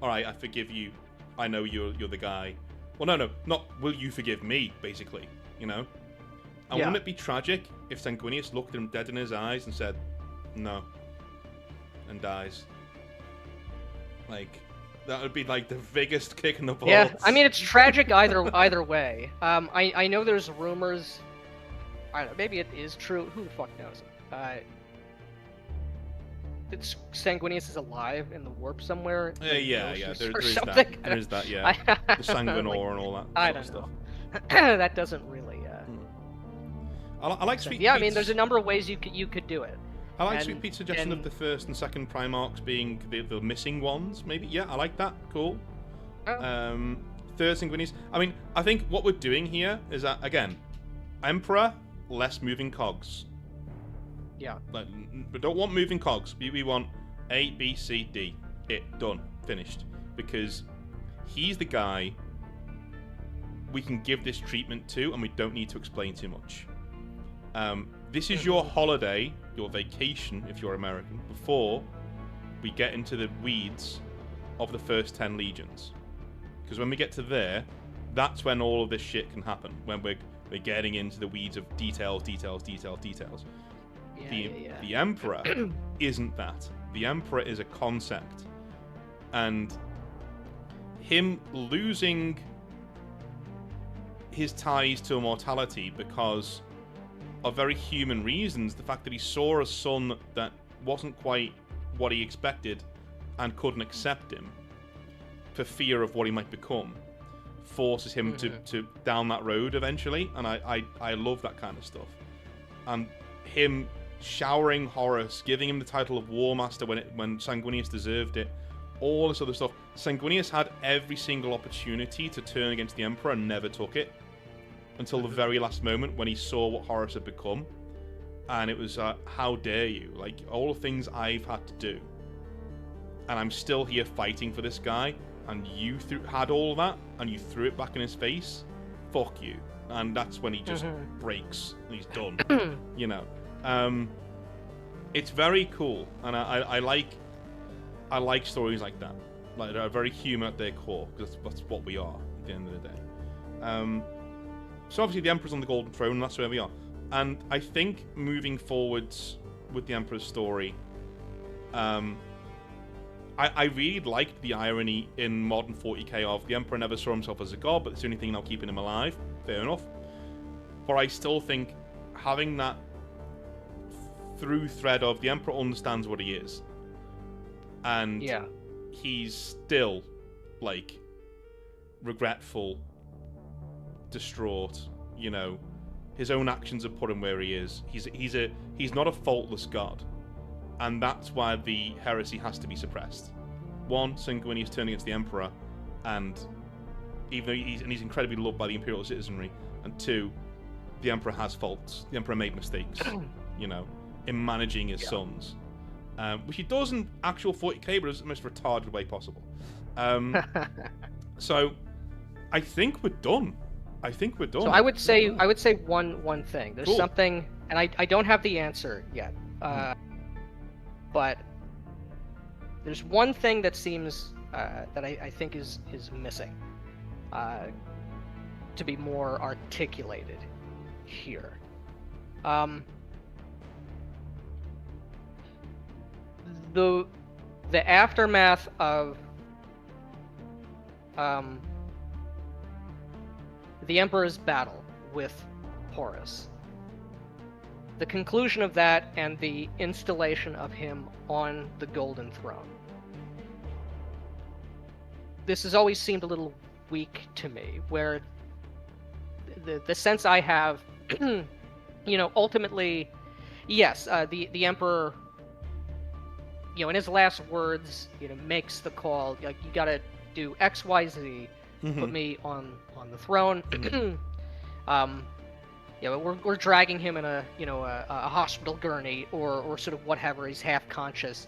"All right, I forgive you. I know you're the guy." Well, no, not will you forgive me, basically, And wouldn't it be tragic if Sanguinius looked him dead in his eyes and said, "No," and dies? Like, that would be like the biggest kick in the balls. Yeah, I mean, it's tragic either way. I know there's rumors. I don't know, maybe it is true. Who the fuck knows? That Sanguinius is alive in the warp somewhere. Yeah. There is something. that. There is that. Yeah. The Sanguinor and all that. I don't know. That doesn't really. I like Sweet Pete's. Yeah, I mean, there's a number of ways you could do it. I like Sweet Pete's suggestion of the first and second primarchs being the missing ones. Maybe. Yeah, I like that. Cool. Oh. Third Sanguinius. I mean, I think what we're doing here is that again, Emperor, less moving cogs. Yeah. Like, we don't want moving cogs. We want A, B, C, D. Done. Finished. Because he's the guy we can give this treatment to, and we don't need to explain too much. This is your holiday, your vacation, if you're American, before we get into the weeds of the first 10 legions. Because when we get to there, that's when all of this shit can happen. When we're getting into the weeds of details. The Emperor isn't that. The Emperor is a concept. And him losing his ties to immortality because of very human reasons, the fact that he saw a son that wasn't quite what he expected and couldn't accept him for fear of what he might become, forces him to down that road eventually. And I love that kind of stuff. And him showering Horus, giving him the title of War Master when Sanguinius deserved it, all this other stuff. Sanguinius had every single opportunity to turn against the Emperor and never took it until the very last moment when he saw what Horus had become. And it was, how dare you? Like, all the things I've had to do. And I'm still here fighting for this guy, and you had all that, and you threw it back in his face? Fuck you. And that's when he just breaks, and he's done. It's very cool, and I like stories like that. Like, they're very human at their core, because that's what we are at the end of the day. So obviously the Emperor's on the Golden Throne, and that's where we are. And I think moving forwards with the Emperor's story, I really liked the irony in modern 40k of the Emperor never saw himself as a god, but it's the only thing now keeping him alive. Fair enough. But I still think having that through thread of the Emperor understands what he is. And he's still, like, regretful, distraught, his own actions have put him where he is. He's not a faultless god, and that's why the heresy has to be suppressed. One, Sanguinius turned against the Emperor, and even though he's incredibly loved by the Imperial citizenry, and two, the Emperor has faults. The Emperor made mistakes, in managing his sons, which he does in actual 40k, but it's the most retarded way possible. So, I think we're done. So I would say one thing. There's something, and I don't have the answer yet, but there's one thing that seems that I think is missing to be more articulated here. The aftermath of the Emperor's battle with Horus, the conclusion of that, and the installation of him on the Golden Throne. This has always seemed a little weak to me, where the sense I have, ultimately, yes, the Emperor, in his last words, makes the call, like, you gotta do X, Y, Z, put me on the throne. We're dragging him in a hospital gurney or sort of whatever. He's half conscious,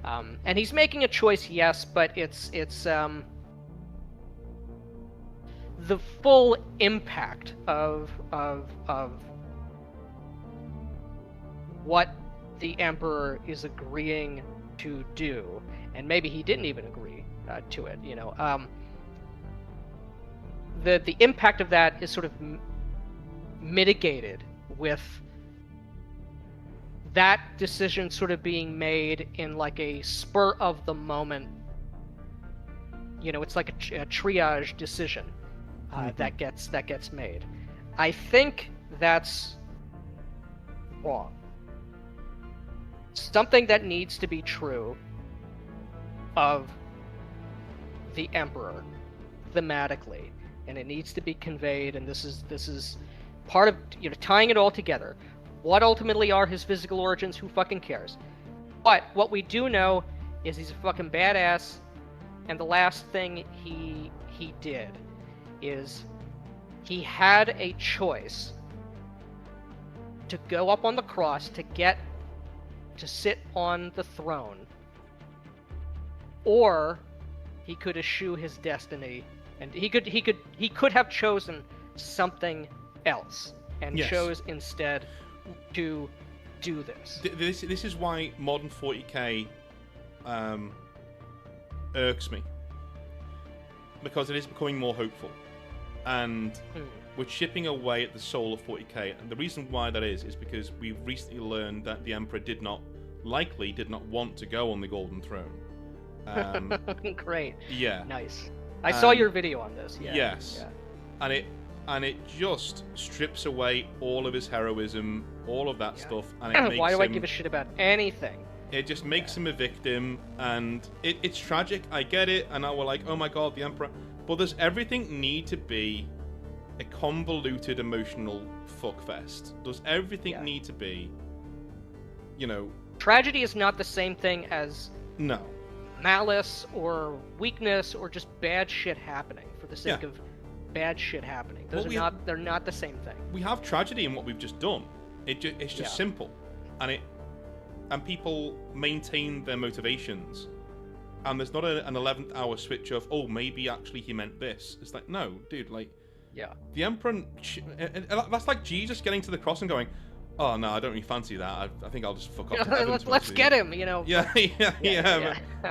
and he's making a choice, yes, but it's the full impact of what the Emperor is agreeing to do, and maybe he didn't even agree to it. The impact of that is sort of mitigated with that decision sort of being made in like a spur of the moment. It's like a triage decision that gets made. I think that's wrong. Something that needs to be true of the Emperor thematically, and it needs to be conveyed, and this is part of tying it all together. What ultimately are his physical origins? Who fucking cares? But what we do know is he's a fucking badass, and the last thing he did is he had a choice to go up on the cross to sit on the throne, or he could eschew his destiny, and he could have chosen something else, and chose instead to do this. This is why modern 40k irks me, because it is becoming more hopeful, and we're chipping away at the soul of 40k. And the reason why that is because we've recently learned that the Emperor did not want to go on the Golden Throne. Great. Yeah. Nice. I saw your video on this. Yeah. Yes. Yeah. And it just strips away all of his heroism, all of that stuff, and it makes Why do I give a shit about anything? It just makes him a victim, and it's tragic. I get it, and we're like, oh my god, the Emperor. But does everything need to be a convoluted emotional fuckfest? Does everything need to be, Tragedy is not the same thing as no malice or weakness or just bad shit happening for the sake of bad shit happening. They're not the same thing. We have tragedy in what we've just done. It's just simple, and people maintain their motivations, and there's not an 11th hour switch of maybe actually he meant this. It's like, no, dude, the Emperor. That's like Jesus getting to the cross and going, oh no, I don't really fancy that. I think I'll just fuck off to heaven. Let's get him, Yeah. I think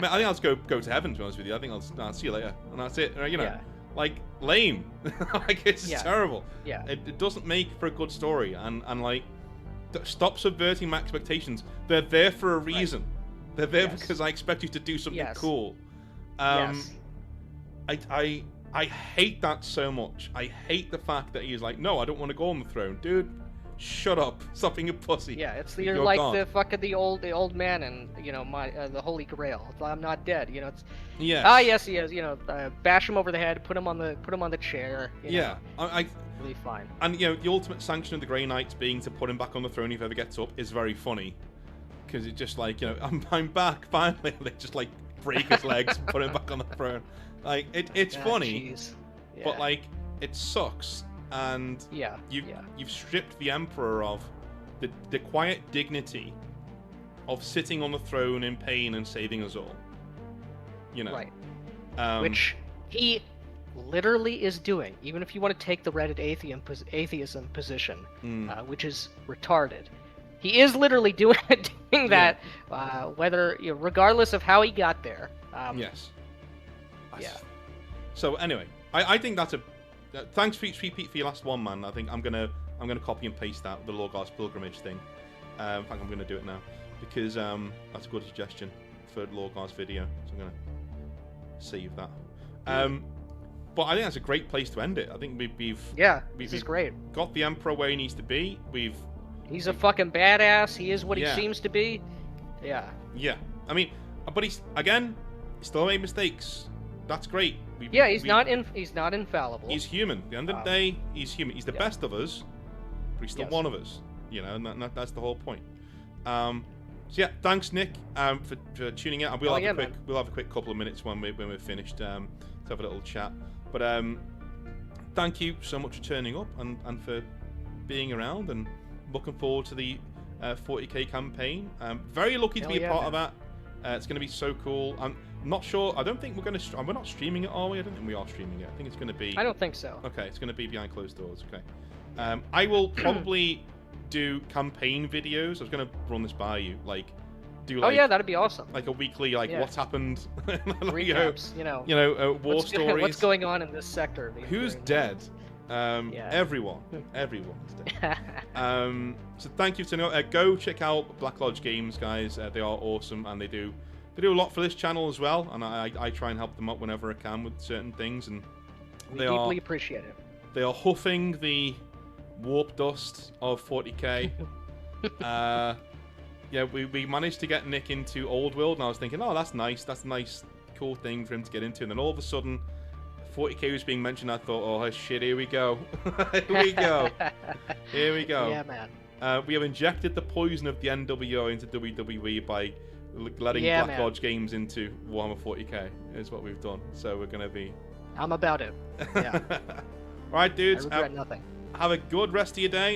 I'll just go to heaven, to be honest with you. I think I'll see you later, and that's it. Like, lame. It's terrible. Yeah. It doesn't make for a good story, and stop subverting my expectations. They're there for a reason. Right. They're there because I expect you to do something cool. I hate that so much. I hate the fact that he's like, no, I don't want to go on the throne, dude. Shut up! Stop being a pussy. Yeah, you're like God. The fucking the old man and the Holy Grail. I'm not dead. It's yes he is. Bash him over the head, put him on the chair. I really fine. And the ultimate sanction of the Grey Knights being to put him back on the throne if he ever gets up is very funny, because it's just like I'm back finally. They just like break his legs and put him back on the throne. Like it's funny, but it sucks. And you've stripped the Emperor of the quiet dignity of sitting on the throne in pain and saving us all. Right. Which he literally is doing, even if you want to take the Reddit atheism position, which is retarded. He is literally doing that, whether regardless of how he got there. Yes. So anyway, I think that's a. Thanks for your last one, man. I think I'm gonna copy and paste that, the Lorgar's pilgrimage thing. In fact, I'm gonna do it now because that's a good suggestion for Lorgar's video. So I'm gonna save that. But I think that's a great place to end it. I think we've this is great. Got the Emperor where he needs to be. He's a fucking badass. He is what he seems to be. Yeah. Yeah. I mean, but he's still made mistakes. That's great. He's not infallible. He's human. At the end of the day, he's human. He's the best of us, but he's still one of us. And that's the whole point. So yeah, thanks Nick for tuning in. And we'll have a quick couple of minutes when we're finished to have a little chat. But thank you so much for turning up and for being around, and looking forward to the 40k campaign. Very lucky to be a part of that. It's going to be so cool. I'm not sure. I don't think we're going to. We're not streaming it, are we? I don't think we are streaming it. I think it's going to be. I don't think so. Okay, it's going to be behind closed doors. Okay. I will probably do campaign videos. I was going to run this by you, like. Oh yeah, that'd be awesome. Like a weekly, what's happened. Recaps, war stories. What's going on in this sector? Who's dead? Everyone is dead. So thank you to go check out Black Lodge Games, guys. They are awesome, and they do a lot for this channel as well. And I try and help them out whenever I can with certain things, and we deeply appreciate it. They are huffing the warp dust of 40k. Yeah, we managed to get Nick into Old World, and I was thinking, oh, that's nice. That's a nice, cool thing for him to get into. And then all of a sudden, 40k was being mentioned. I thought, oh, shit, here we go. Here we go. Yeah, man. We have injected the poison of the NWO into WWE by letting Black Lodge Games into Warhammer 40k, is what we've done. So we're going to be... I'm about it. Yeah. All right, dudes. I regret nothing. Have a good rest of your day.